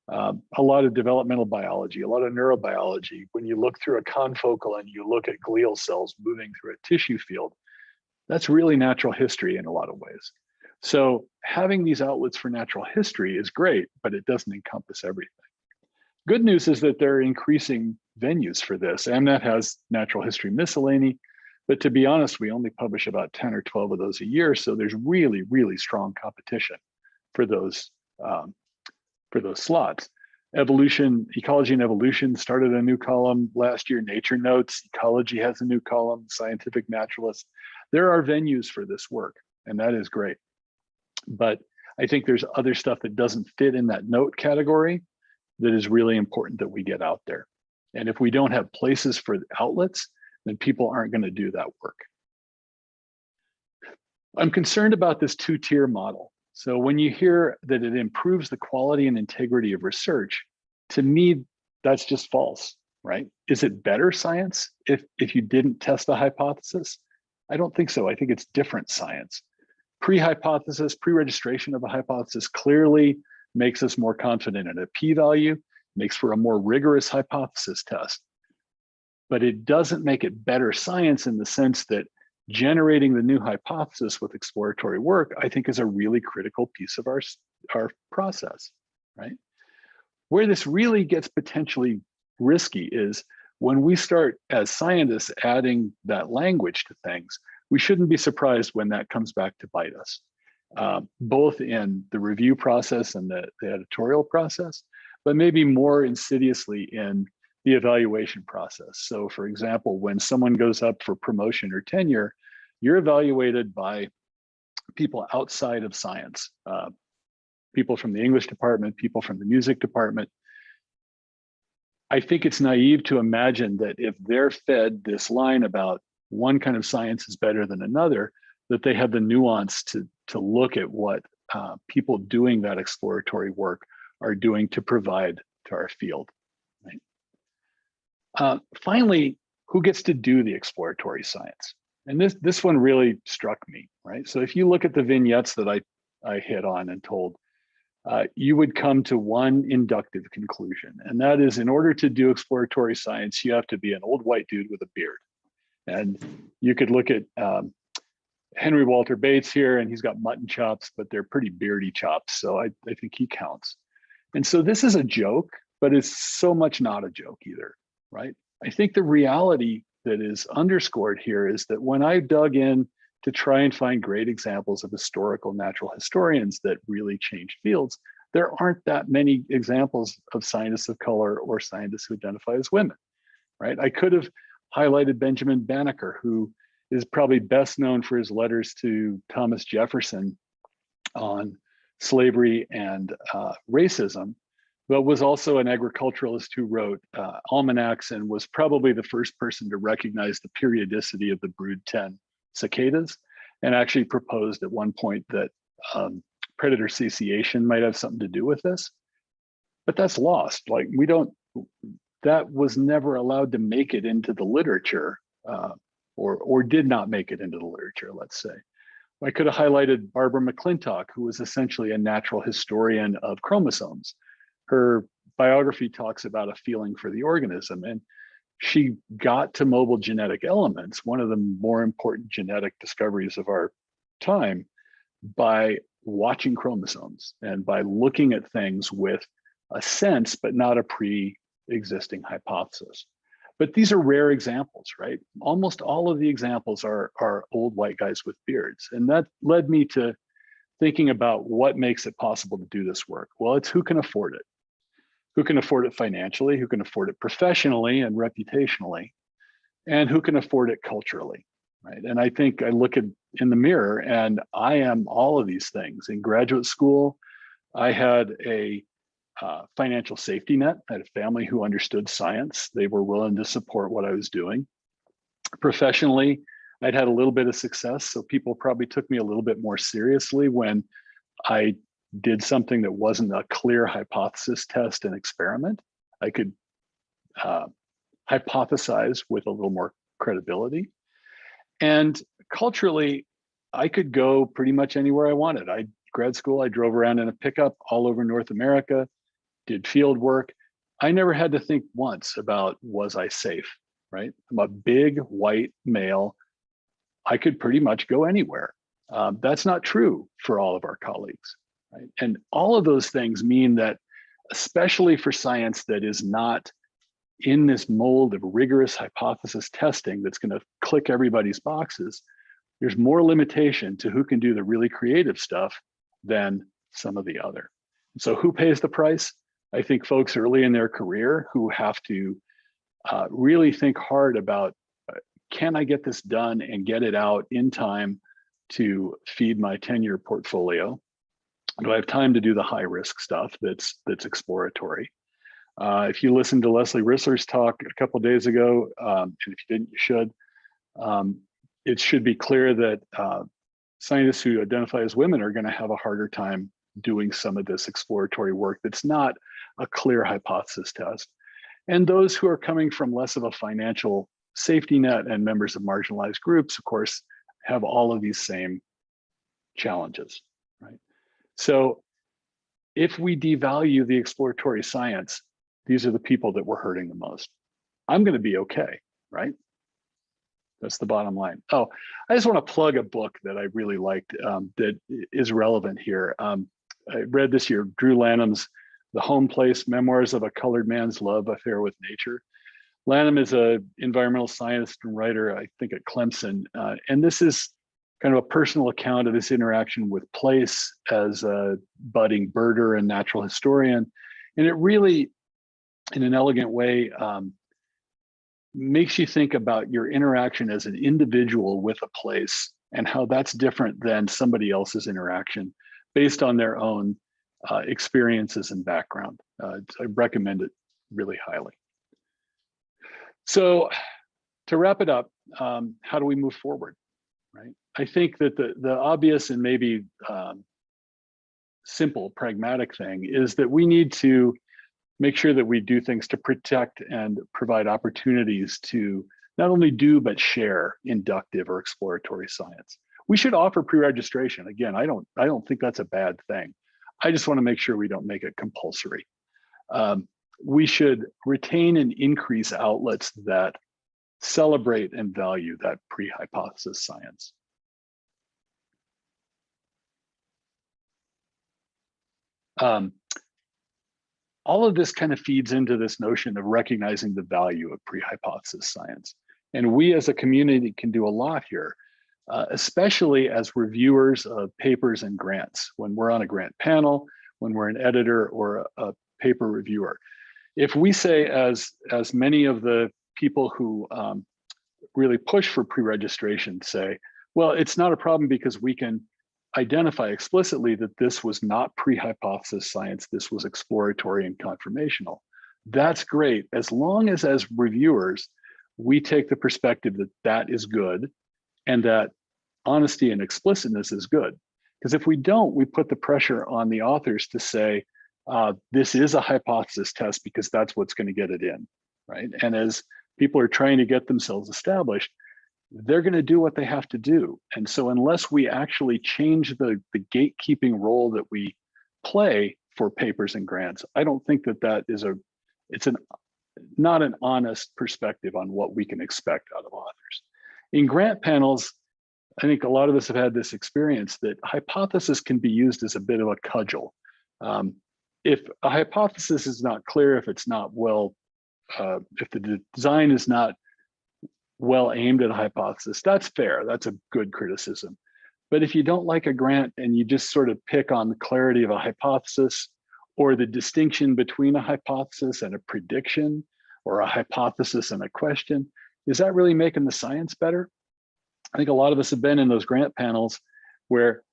a lot of developmental biology, a lot of neurobiology. When you look through a confocal and you look at glial cells moving through a tissue field, that's really natural history in a lot of ways. So having these outlets for natural history is great, but it doesn't encompass everything. Good news is that there are increasing venues for this. AmNet has natural history miscellany, but to be honest, we only publish about 10 or 12 of those a year. So there's really, really strong competition for those slots. Ecology and Evolution started a new column last year. Nature Notes, Ecology has a new column, Scientific Naturalist. There are venues for this work, and that is great. But I think there's other stuff that doesn't fit in that note category that is really important that we get out there. And if we don't have places for outlets, then people aren't going to do that work. I'm concerned about this two-tier model. So when you hear that it improves the quality and integrity of research, to me, that's just false, right? Is it better science if you didn't test a hypothesis? I don't think so. I think it's different science. Pre-hypothesis, pre-registration of a hypothesis clearly makes us more confident in a p-value, makes for a more rigorous hypothesis test. But it doesn't make it better science in the sense that generating the new hypothesis with exploratory work, I think, is a really critical piece of our process, right? Where this really gets potentially risky is when we start as scientists adding that language to things, we shouldn't be surprised when that comes back to bite us, both in the review process and the editorial process, but maybe more insidiously in the evaluation process. So for example, when someone goes up for promotion or tenure, you're evaluated by people outside of science, people from the English department, people from the music department. I think it's naive to imagine that if they're fed this line about one kind of science is better than another, that they have the nuance to look at what people doing that exploratory work are doing to provide to our field. Right? Finally, who gets to do the exploratory science? And this one really struck me, right? So if you look at the vignettes that I hit on and told, you would come to one inductive conclusion, and that is, in order to do exploratory science, you have to be an old white dude with a beard. And you could look at Henry Walter Bates here, and he's got mutton chops, but they're pretty beardy chops, so I think he counts. And so this is a joke, but it's so much not a joke either, right? I think the reality that is underscored here is that when I dug in to try and find great examples of historical natural historians that really changed fields, there aren't that many examples of scientists of color or scientists who identify as women, right? I could have highlighted Benjamin Banneker, who is probably best known for his letters to Thomas Jefferson on slavery and racism, but was also an agriculturalist who wrote almanacs and was probably the first person to recognize the periodicity of the brood 10 cicadas, and actually proposed at one point that predator cessation might have something to do with this. But that's lost. Like, that was never allowed to make it into the literature, or did not make it into the literature, let's say. I could have highlighted Barbara Mcclintock, who was essentially a natural historian of chromosomes. Her biography talks about a feeling for the organism, and she got to mobile genetic elements, one of the more important genetic discoveries of our time, by watching chromosomes and by looking at things with a sense, but not a pre-existing hypothesis. But these are rare examples, right? Almost all of the examples are old white guys with beards. And that led me to thinking about what makes it possible to do this work. Well, it's who can afford it. Who can afford it financially, who can afford it professionally and reputationally, and who can afford it culturally, right? And I think I look in the mirror and I am all of these things. In graduate school, I had a financial safety net. I had a family who understood science. They were willing to support what I was doing. Professionally, I'd had a little bit of success, so people probably took me a little bit more seriously when I did something that wasn't a clear hypothesis test and experiment. I could hypothesize with a little more credibility. And culturally, I could go pretty much anywhere I wanted. Grad school, I drove around in a pickup all over North America. did field work, I never had to think once about, was I safe, right? I'm a big white male. I could pretty much go anywhere. That's not true for all of our colleagues, right? And all of those things mean that, especially for science that is not in this mold of rigorous hypothesis testing that's going to click everybody's boxes, there's more limitation to who can do the really creative stuff than some of the other. So who pays the price? I think folks early in their career who have to really think hard about, can I get this done and get it out in time to feed my tenure portfolio? Do I have time to do the high risk stuff that's exploratory? If you listened to Leslie Rissler's talk a couple of days ago, and if you didn't, you should. It should be clear that scientists who identify as women are going to have a harder time doing some of this exploratory work that's not a clear hypothesis test. And those who are coming from less of a financial safety net and members of marginalized groups, of course, have all of these same challenges, right? So if we devalue the exploratory science, these are the people that we're hurting the most. I'm going to be okay, right? That's the bottom line. Oh, I just want to plug a book that I really liked that is relevant here. I read this year, Drew Lanham's The Home Place, Memoirs of a Colored Man's Love Affair with Nature. Lanham is an environmental scientist and writer, I think, at Clemson. And this is kind of a personal account of his interaction with place as a budding birder and natural historian. And it really, in an elegant way, makes you think about your interaction as an individual with a place and how that's different than somebody else's interaction based on their own experiences and background. I recommend it really highly. So to wrap it up, how do we move forward, right? I think that the obvious and maybe simple, pragmatic thing is that we need to make sure that we do things to protect and provide opportunities to not only do, but share inductive or exploratory science. We should offer pre-registration. Again, I don't think that's a bad thing. I just want to make sure we don't make it compulsory. We should retain and increase outlets that celebrate and value that pre-hypothesis science. All of this kind of feeds into this notion of recognizing the value of pre-hypothesis science. And we as a community can do a lot here, especially as reviewers of papers and grants, when we're on a grant panel, when we're an editor or a paper reviewer. If we say, as many of the people who really push for pre-registration say, well, it's not a problem because we can identify explicitly that this was not pre-hypothesis science, this was exploratory and confirmational. That's great, as long as reviewers, we take the perspective that that is good and that honesty and explicitness is good. Because if we don't, we put the pressure on the authors to say, this is a hypothesis test because that's what's going to get it in, right? And as people are trying to get themselves established, they're going to do what they have to do. And so unless we actually change the gatekeeping role that we play for papers and grants, I don't think that it's not an honest perspective on what we can expect out of authors. In grant panels, I think a lot of us have had this experience that hypothesis can be used as a bit of a cudgel. If a hypothesis is not clear, if it's not well, if the design is not well aimed at a hypothesis, that's fair, that's a good criticism. But if you don't like a grant and you just sort of pick on the clarity of a hypothesis or the distinction between a hypothesis and a prediction or a hypothesis and a question, is that really making the science better? I think a lot of us have been in those grant panels where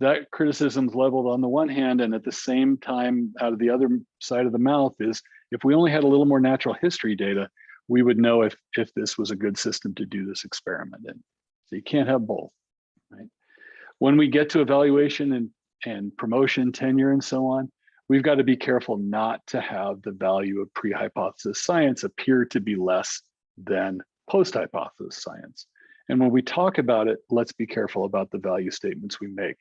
that criticism's leveled on the one hand, and at the same time, out of the other side of the mouth is, if we only had a little more natural history data, we would know if this was a good system to do this experiment in. So you can't have both, right? When we get to evaluation and promotion, tenure, and so on, we've got to be careful not to have the value of pre-hypothesis science appear to be less than post-hypothesis science. And when we talk about it, let's be careful about the value statements we make,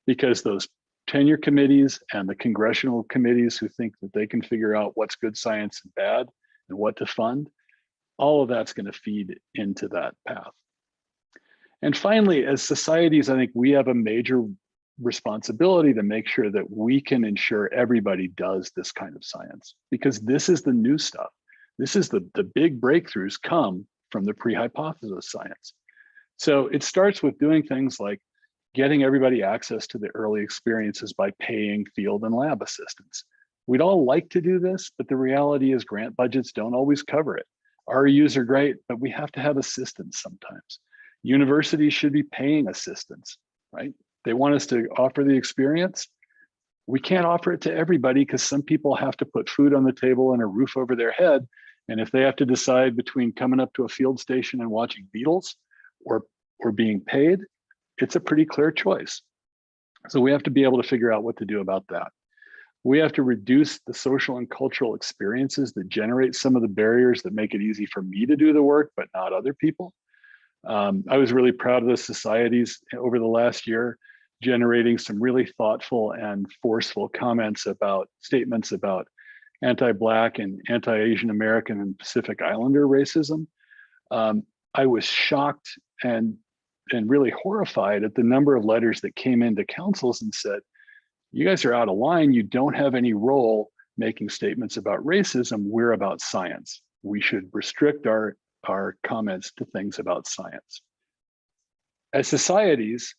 because those tenure committees and the congressional committees who think that they can figure out what's good science and bad and what to fund, all of that's going to feed into that path. And finally, as societies, I think we have a major responsibility to make sure that we can ensure everybody does this kind of science, because this is the new stuff. This is the big breakthroughs come from the pre-hypothesis science. So it starts with doing things like getting everybody access to the early experiences by paying field and lab assistants. We'd all like to do this, but the reality is grant budgets don't always cover it. REUs are great, but we have to have assistants sometimes. Universities should be paying assistants, right? They want us to offer the experience. We can't offer it to everybody because some people have to put food on the table and a roof over their head. And if they have to decide between coming up to a field station and watching Beetles or being paid, it's a pretty clear choice. So we have to be able to figure out what to do about that. We have to reduce the social and cultural experiences that generate some of the barriers that make it easy for me to do the work, but not other people. I was really proud of the societies over the last year, generating some really thoughtful and forceful statements about anti-Black and anti-Asian American and Pacific Islander racism. I was shocked and really horrified at the number of letters that came into councils and said, you guys are out of line. You don't have any role making statements about racism. We're about science. We should restrict our comments to things about science. As societies,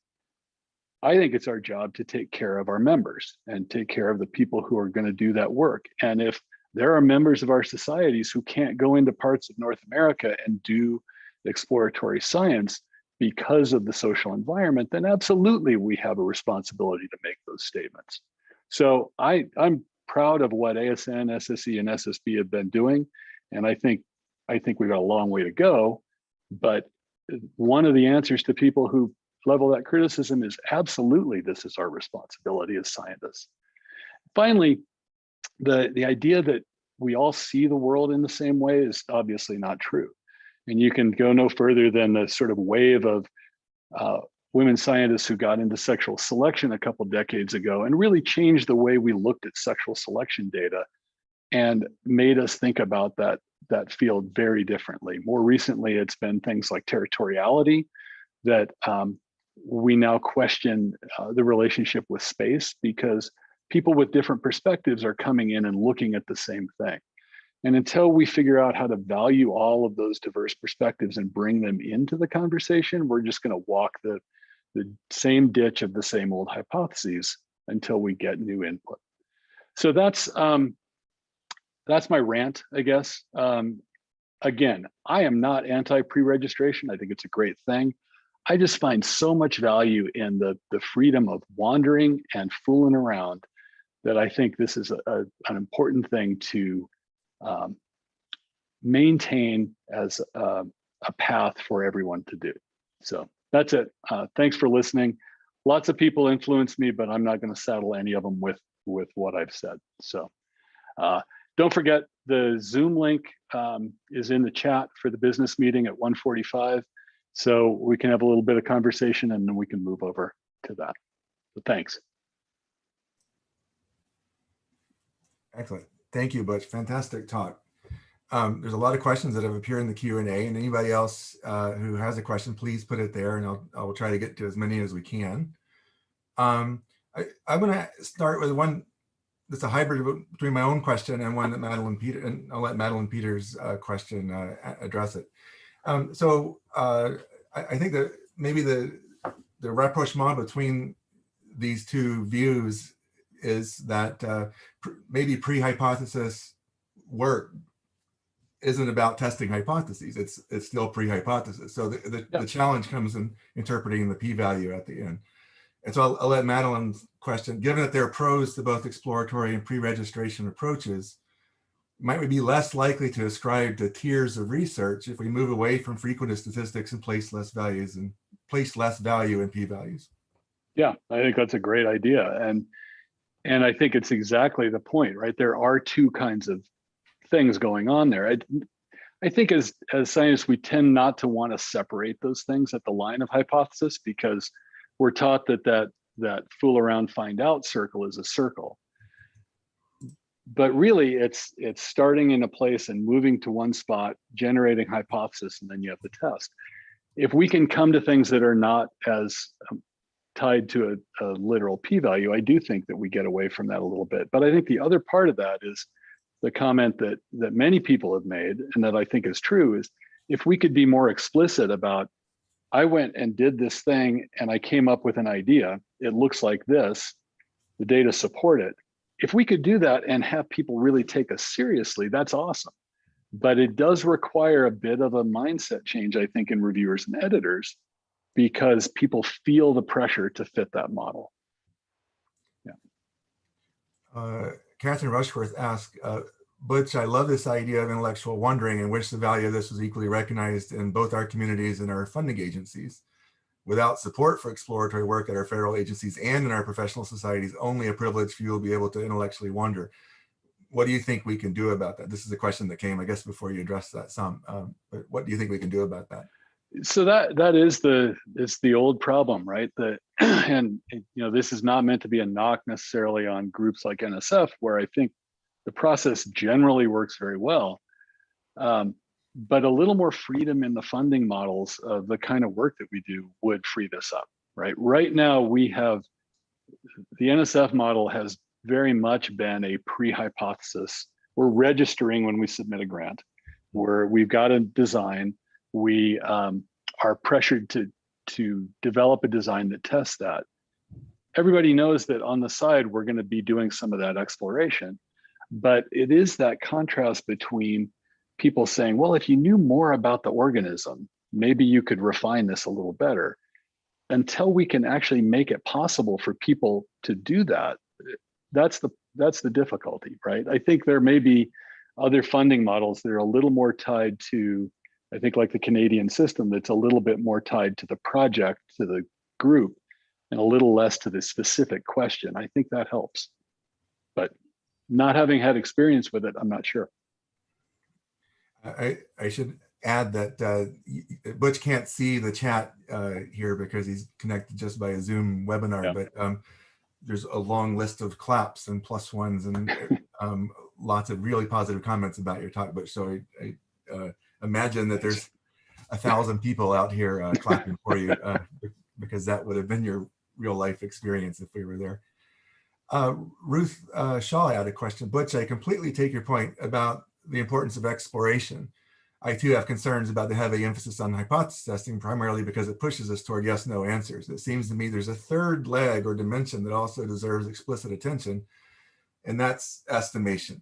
I think it's our job to take care of our members and take care of the people who are going to do that work. And if there are members of our societies who can't go into parts of North America and do exploratory science because of the social environment, then absolutely we have a responsibility to make those statements. So I'm proud of what ASN, SSE, and SSB have been doing. And I think we've got a long way to go, but one of the answers to people who level that criticism is absolutely this is our responsibility as scientists. Finally, the idea that we all see the world in the same way is obviously not true. And you can go no further than the sort of wave of women scientists who got into sexual selection a couple decades ago and really changed the way we looked at sexual selection data and made us think about that field very differently. More recently, it's been things like territoriality that we now question the relationship with space because people with different perspectives are coming in and looking at the same thing. And until we figure out how to value all of those diverse perspectives and bring them into the conversation, we're just going to walk the same ditch of the same old hypotheses until we get new input. So that's my rant, I guess. Again, I am not anti-pre-registration. I think it's a great thing. I just find so much value in the freedom of wandering and fooling around that I think this is an important thing to maintain as a path for everyone to do. So that's it. Thanks for listening. Lots of people influence me, but I'm not going to saddle any of them with what I've said. So don't forget the Zoom link is in the chat for the business meeting at 1:45. So we can have a little bit of conversation and then we can move over to that. So thanks. Excellent. Thank you, Butch. Fantastic talk. There's a lot of questions that have appeared in the Q&A, and anybody else who has a question, please put it there and I'll try to get to as many as we can. I'm going to start with one that's a hybrid between my own question and one that Madeline Peters, and I'll let Madeline Peters' question address it. I think that maybe the rapprochement between these two views is that maybe pre-hypothesis work isn't about testing hypotheses. It's still pre-hypothesis. So the challenge comes in interpreting the p-value at the end. And so I'll let Madeline's question, given that there are pros to both exploratory and pre-registration approaches, might we be less likely to ascribe to tiers of research if we move away from frequentist statistics and place less value in p-values? Yeah, I think that's a great idea. And I think it's exactly the point, right? There are two kinds of things going on there. I think as scientists, we tend not to want to separate those things at the line of hypothesis because we're taught that that fool around, find out circle is a circle. But really, it's starting in a place and moving to one spot, generating hypothesis, and then you have the test. If we can come to things that are not as tied to a literal p-value, I do think that we get away from that a little bit. But I think the other part of that is the comment that many people have made, and that I think is true, is if we could be more explicit about, I went and did this thing and I came up with an idea, it looks like this, the data support it. If we could do that and have people really take us seriously, that's awesome. But it does require a bit of a mindset change, I think, in reviewers and editors, because people feel the pressure to fit that model. Yeah. Catherine Rushworth asked, Butch, I love this idea of intellectual wondering and wish the value of this was equally recognized in both our communities and our funding agencies. Without support for exploratory work at our federal agencies and in our professional societies, only a privileged few will be able to intellectually wonder. What do you think we can do about that? This is a question that came, I guess, before you addressed that some, but what do you think we can do about that? So that is the old problem, right? And this is not meant to be a knock necessarily on groups like NSF, where I think the process generally works very well. But a little more freedom in the funding models of the kind of work that we do would free this up, right? Right now, we have, the NSF model has very much been a pre-hypothesis. We're registering when we submit a grant, where we've got a design, we are pressured to develop a design that tests that. Everybody knows that on the side, we're going to be doing some of that exploration, but it is that contrast between people saying, well, if you knew more about the organism, maybe you could refine this a little better. Until we can actually make it possible for people to do that, that's the difficulty, right? I think there may be other funding models that are a little more tied to, I think, like the Canadian system, that's a little bit more tied to the project, to the group, and a little less to the specific question. I think that helps. But not having had experience with it, I'm not sure. I should add that Butch can't see the chat here because he's connected just by a Zoom webinar, yeah. But there's a long list of claps and plus ones and lots of really positive comments about your talk, Butch. So I imagine that there's 1,000 people out here clapping for you because that would have been your real life experience if we were there. Ruth Shaw had a question. Butch, I completely take your point about the importance of exploration. I too have concerns about the heavy emphasis on hypothesis testing, primarily because it pushes us toward yes/no answers. It seems to me there's a third leg or dimension that also deserves explicit attention, and that's estimation.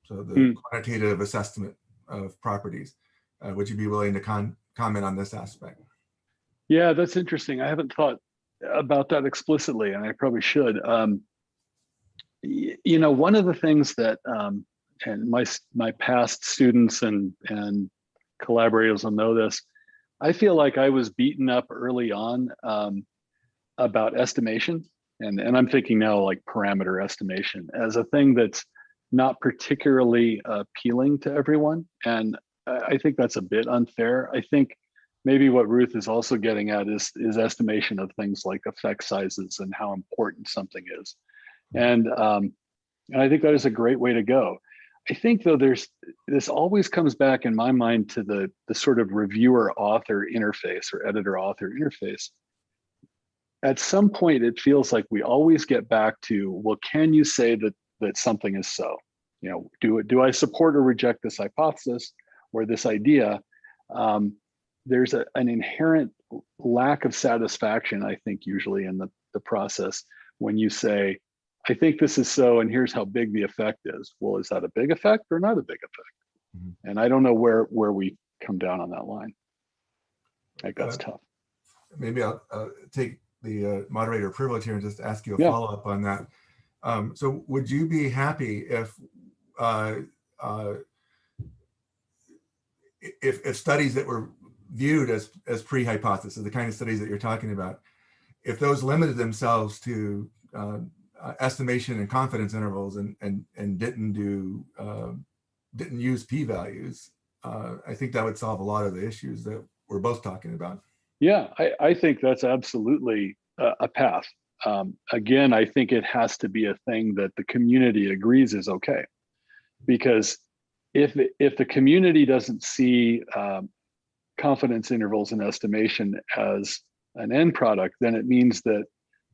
So the quantitative assessment of properties. Would you be willing to comment on this aspect? Yeah, that's interesting. I haven't thought about that explicitly, and I probably should. One of the things that, and my past students and collaborators will know this, I feel like I was beaten up early on about estimation, and I'm thinking now like parameter estimation as a thing that's not particularly appealing to everyone, and I think that's a bit unfair. I think maybe what Ruth is also getting at is estimation of things like effect sizes and how important something is, and I think that is a great way to go. I think though this always comes back in my mind to the sort of reviewer-author interface or editor-author interface. At some point, it feels like we always get back to, well, can you say that something is so? Do I support or reject this hypothesis or this idea? There's an inherent lack of satisfaction, I think, usually in the process when you say, I think this is so, and here's how big the effect is. Well, is that a big effect or not a big effect? Mm-hmm. And I don't know where we come down on that line. I think that's tough. Maybe I'll take the moderator privilege here and just ask you a follow-up on that. So would you be happy if studies that were viewed as pre-hypothesis, the kind of studies that you're talking about, if those limited themselves to estimation and confidence intervals and didn't use p-values, I think that would solve a lot of the issues that we're both talking about. Yeah, I think that's absolutely a path. Again, I think it has to be a thing that the community agrees is okay, because if the community doesn't see confidence intervals and estimation as an end product, then it means that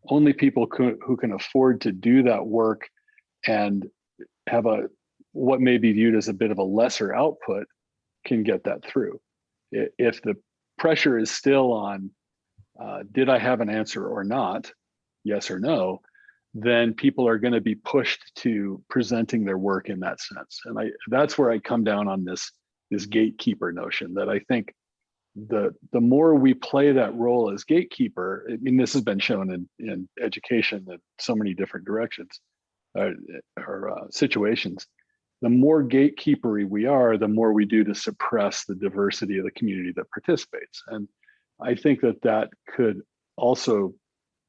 only people who can afford to do that work and have what may be viewed as a bit of a lesser output can get that through. If the pressure is still on, did I have an answer or not, yes or no, then people are going to be pushed to presenting their work in that sense. And that's where I come down on this gatekeeper notion, that I think the more we play that role as gatekeeper, I mean, this has been shown in education in so many different directions or situations, the more gatekeepery we are, the more we do to suppress the diversity of the community that participates. And I think that could also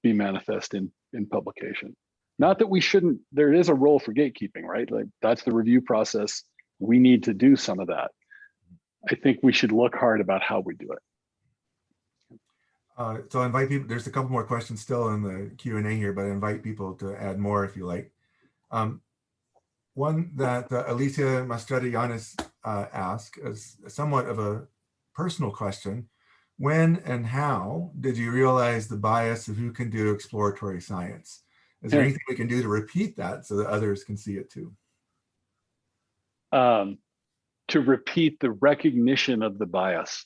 be manifest in publication. Not that we shouldn't, there is a role for gatekeeping, right? Like, that's the review process. We need to do some of that. I think we should look hard about how we do it. So I invite people, there's a couple more questions still in the Q&A here, but I invite people to add more if you like. One that Alicia Mastradayanis asked is somewhat of a personal question. When and how did you realize the bias of who can do exploratory science? Is there anything we can do to repeat that so that others can see it too? To repeat the recognition of the bias.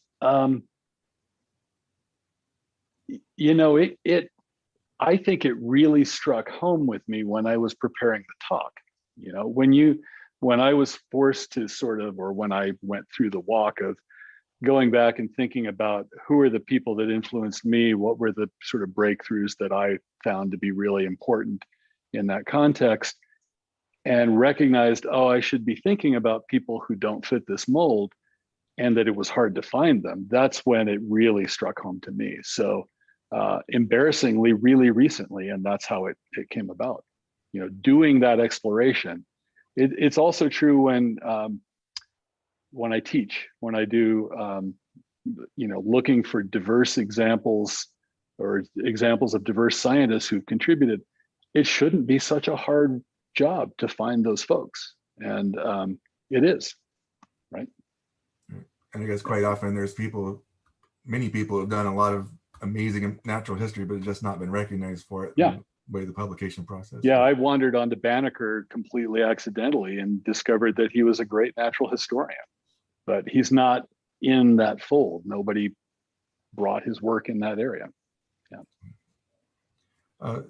You know, I think it really struck home with me when I was preparing the talk. You know, when I was forced to sort of, or when I went through the walk of going back and thinking about who are the people that influenced me, what were the sort of breakthroughs that I found to be really important in that context, and recognized, oh, I should be thinking about people who don't fit this mold, and that it was hard to find them. That's when it really struck home to me. So embarrassingly, really recently, and that's how it came about. You know, doing that exploration. It's also true when I teach, when I do, you know, looking for diverse examples or examples of diverse scientists who've contributed. It shouldn't be such a hard job to find those folks, and it is, right? And I guess quite often there's many people have done a lot of amazing natural history, but have just not been recognized for it. Yeah. Way the publication process. Yeah, I wandered onto Banneker completely accidentally and discovered that he was a great natural historian, but he's not in that fold. Nobody brought his work in that area. Yeah.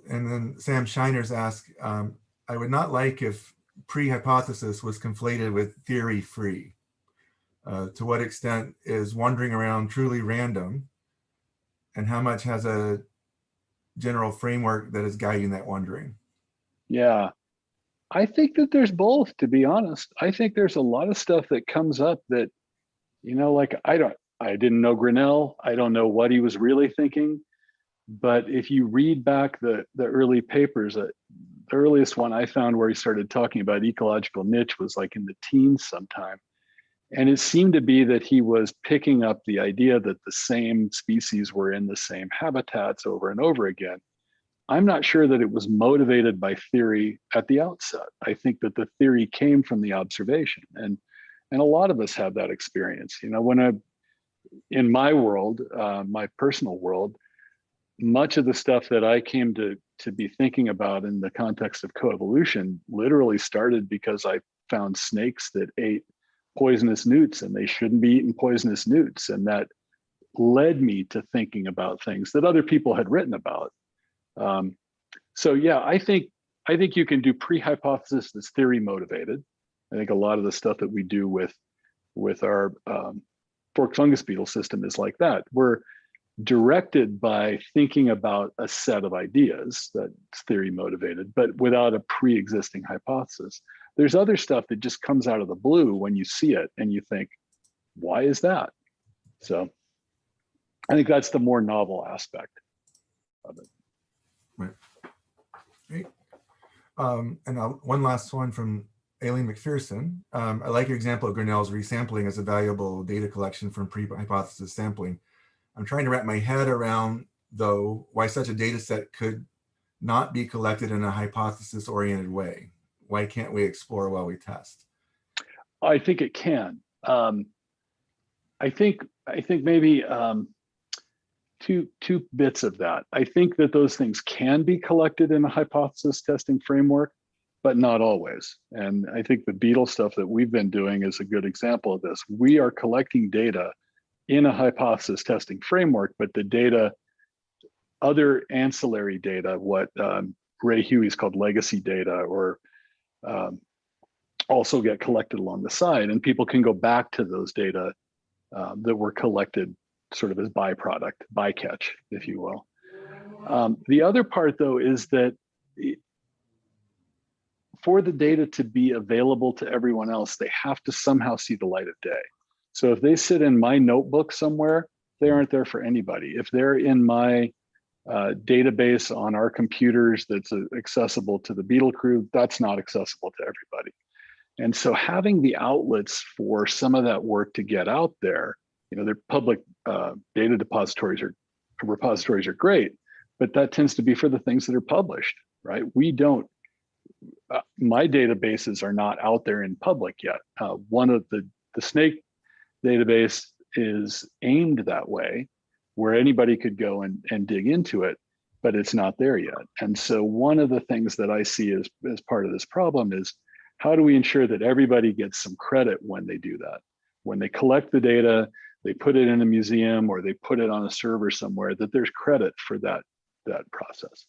And then Sam Shiners asked, I would not like if pre-hypothesis was conflated with theory-free. To what extent is wandering around truly random, and how much has a general framework that is guiding that wandering? Yeah, I think that there's both, to be honest. I think there's a lot of stuff that comes up that, you know, like I didn't know Grinnell. I don't know what he was really thinking. But if you read back the early papers, the earliest one I found where he started talking about ecological niche was like in the teens sometime. And it seemed to be that he was picking up the idea that the same species were in the same habitats over and over again. I'm not sure that it was motivated by theory at the outset. I think that the theory came from the observation, and a lot of us have that experience. You know, in my world, my personal world, much of the stuff that I came to be thinking about in the context of coevolution literally started because I found snakes that ate poisonous newts, and they shouldn't be eating poisonous newts, and that led me to thinking about things that other people had written about. So yeah, I think you can do pre-hypothesis that's theory motivated. I think a lot of the stuff that we do with our forked fungus beetle system is like that. We're directed by thinking about a set of ideas that's theory motivated, but without a pre-existing hypothesis. There's other stuff that just comes out of the blue when you see it and you think, why is that? So I think that's the more novel aspect of it. Right. Great. And now one last one from Aileen McPherson. I like your example of Grinnell's resampling as a valuable data collection from pre-hypothesis sampling. I'm trying to wrap my head around, though, why such a data set could not be collected in a hypothesis-oriented way? Why can't we explore while we test? I think it can. I think maybe two bits of that. I think that those things can be collected in a hypothesis testing framework, but not always. And I think the Beetles stuff that we've been doing is a good example of this. We are collecting data in a hypothesis testing framework, but the data, other ancillary data, what Ray Huey's called legacy data, or also get collected along the side, and people can go back to those data that were collected sort of as bycatch, if you will. The other part, though, is that for the data to be available to everyone else, they have to somehow see the light of day. So if they sit in my notebook somewhere, they aren't there for anybody. If they're in my database on our computers that's accessible to the Beetle crew, that's not accessible to everybody. And so having the outlets for some of that work to get out there, their public data repositories are great, but that tends to be for the things that are published, right? We don't, my databases are not out there in public yet. One of the snake database is aimed that way, where anybody could go and dig into it, but it's not there yet. And so one of the things that I see as part of this problem is, how do we ensure that everybody gets some credit when they do that? When they collect the data, they put it in a museum or they put it on a server somewhere, that there's credit for that process.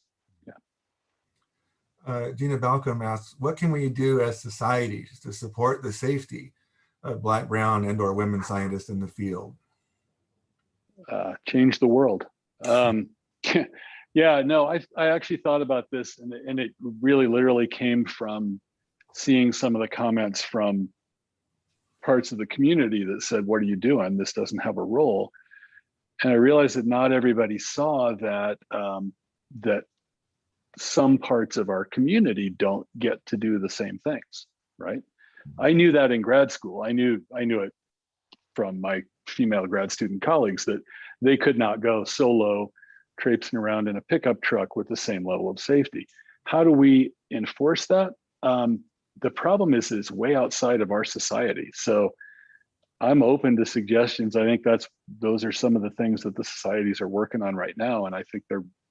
Yeah. Gina Balcom asks, what can we do as societies to support the safety of Black, brown, and/or women scientists in the field? Change the world. Yeah, no, I actually thought about this, and it really literally came from seeing some of the comments from parts of the community that said, what are you doing? This doesn't have a role. And I realized that not everybody saw that that some parts of our community don't get to do the same things, right? I knew that in grad school. I knew it from my female grad student colleagues that they could not go solo traipsing around in a pickup truck with the same level of safety. How do we enforce that? The problem is it's way outside of our society. So I'm open to suggestions. I think those are some of the things that the societies are working on right now. And I think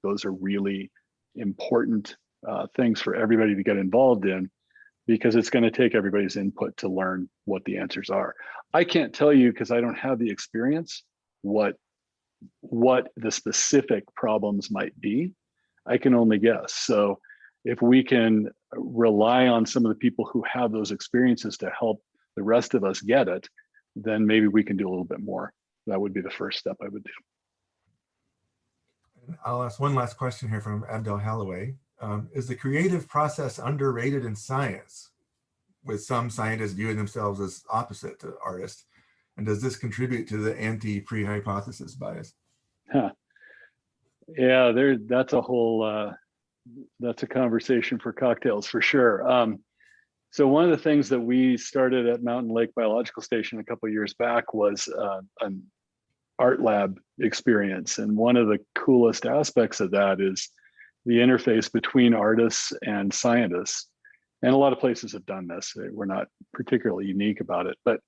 those are really important things for everybody to get involved in, because it's going to take everybody's input to learn what the answers are. I can't tell you, because I don't have the experience, what the specific problems might be. I can only guess. So if we can rely on some of the people who have those experiences to help the rest of us get it, then maybe we can do a little bit more. That would be the first step I would do. I'll ask one last question here from Abdel Halloway. Is the creative process underrated in science, with some scientists viewing themselves as opposite to artists? And does this contribute to the anti-pre-hypothesis bias? Yeah, that's a whole, that's a conversation for cocktails for sure. So one of the things that we started at Mountain Lake Biological Station a couple of years back was an art lab experience. And one of the coolest aspects of that is the interface between artists and scientists. And a lot of places have done this. We're not particularly unique about it, but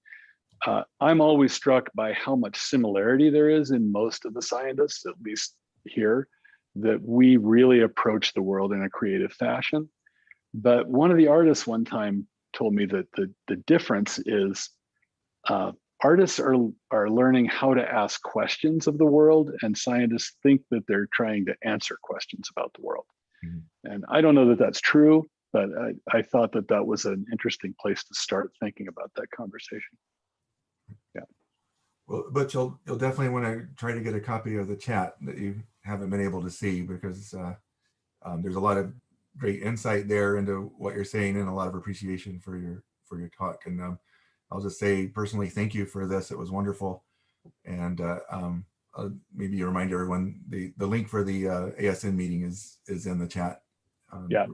I'm always struck by how much similarity there is in most of the scientists, at least here, that we really approach the world in a creative fashion. But one of the artists one time told me that the difference is artists are learning how to ask questions of the world, and scientists think that they're trying to answer questions about the world. Mm-hmm. And I don't know that that's true, but I thought that was an interesting place to start thinking about that conversation. Yeah. Well, but you'll definitely want to try to get a copy of the chat that you haven't been able to see, because there's a lot of great insight there into what you're saying, and a lot of appreciation for your talk. And I'll just say personally, thank you for this. It was wonderful. And maybe a reminder, everyone, the link for the ASN meeting is in the chat. Yeah.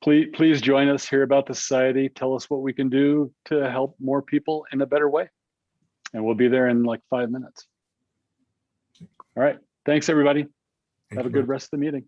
Please join us, hear about the society, tell us what we can do to help more people in a better way. And we'll be there in like 5 minutes. All right. Thanks, everybody. Have a good rest of the meeting.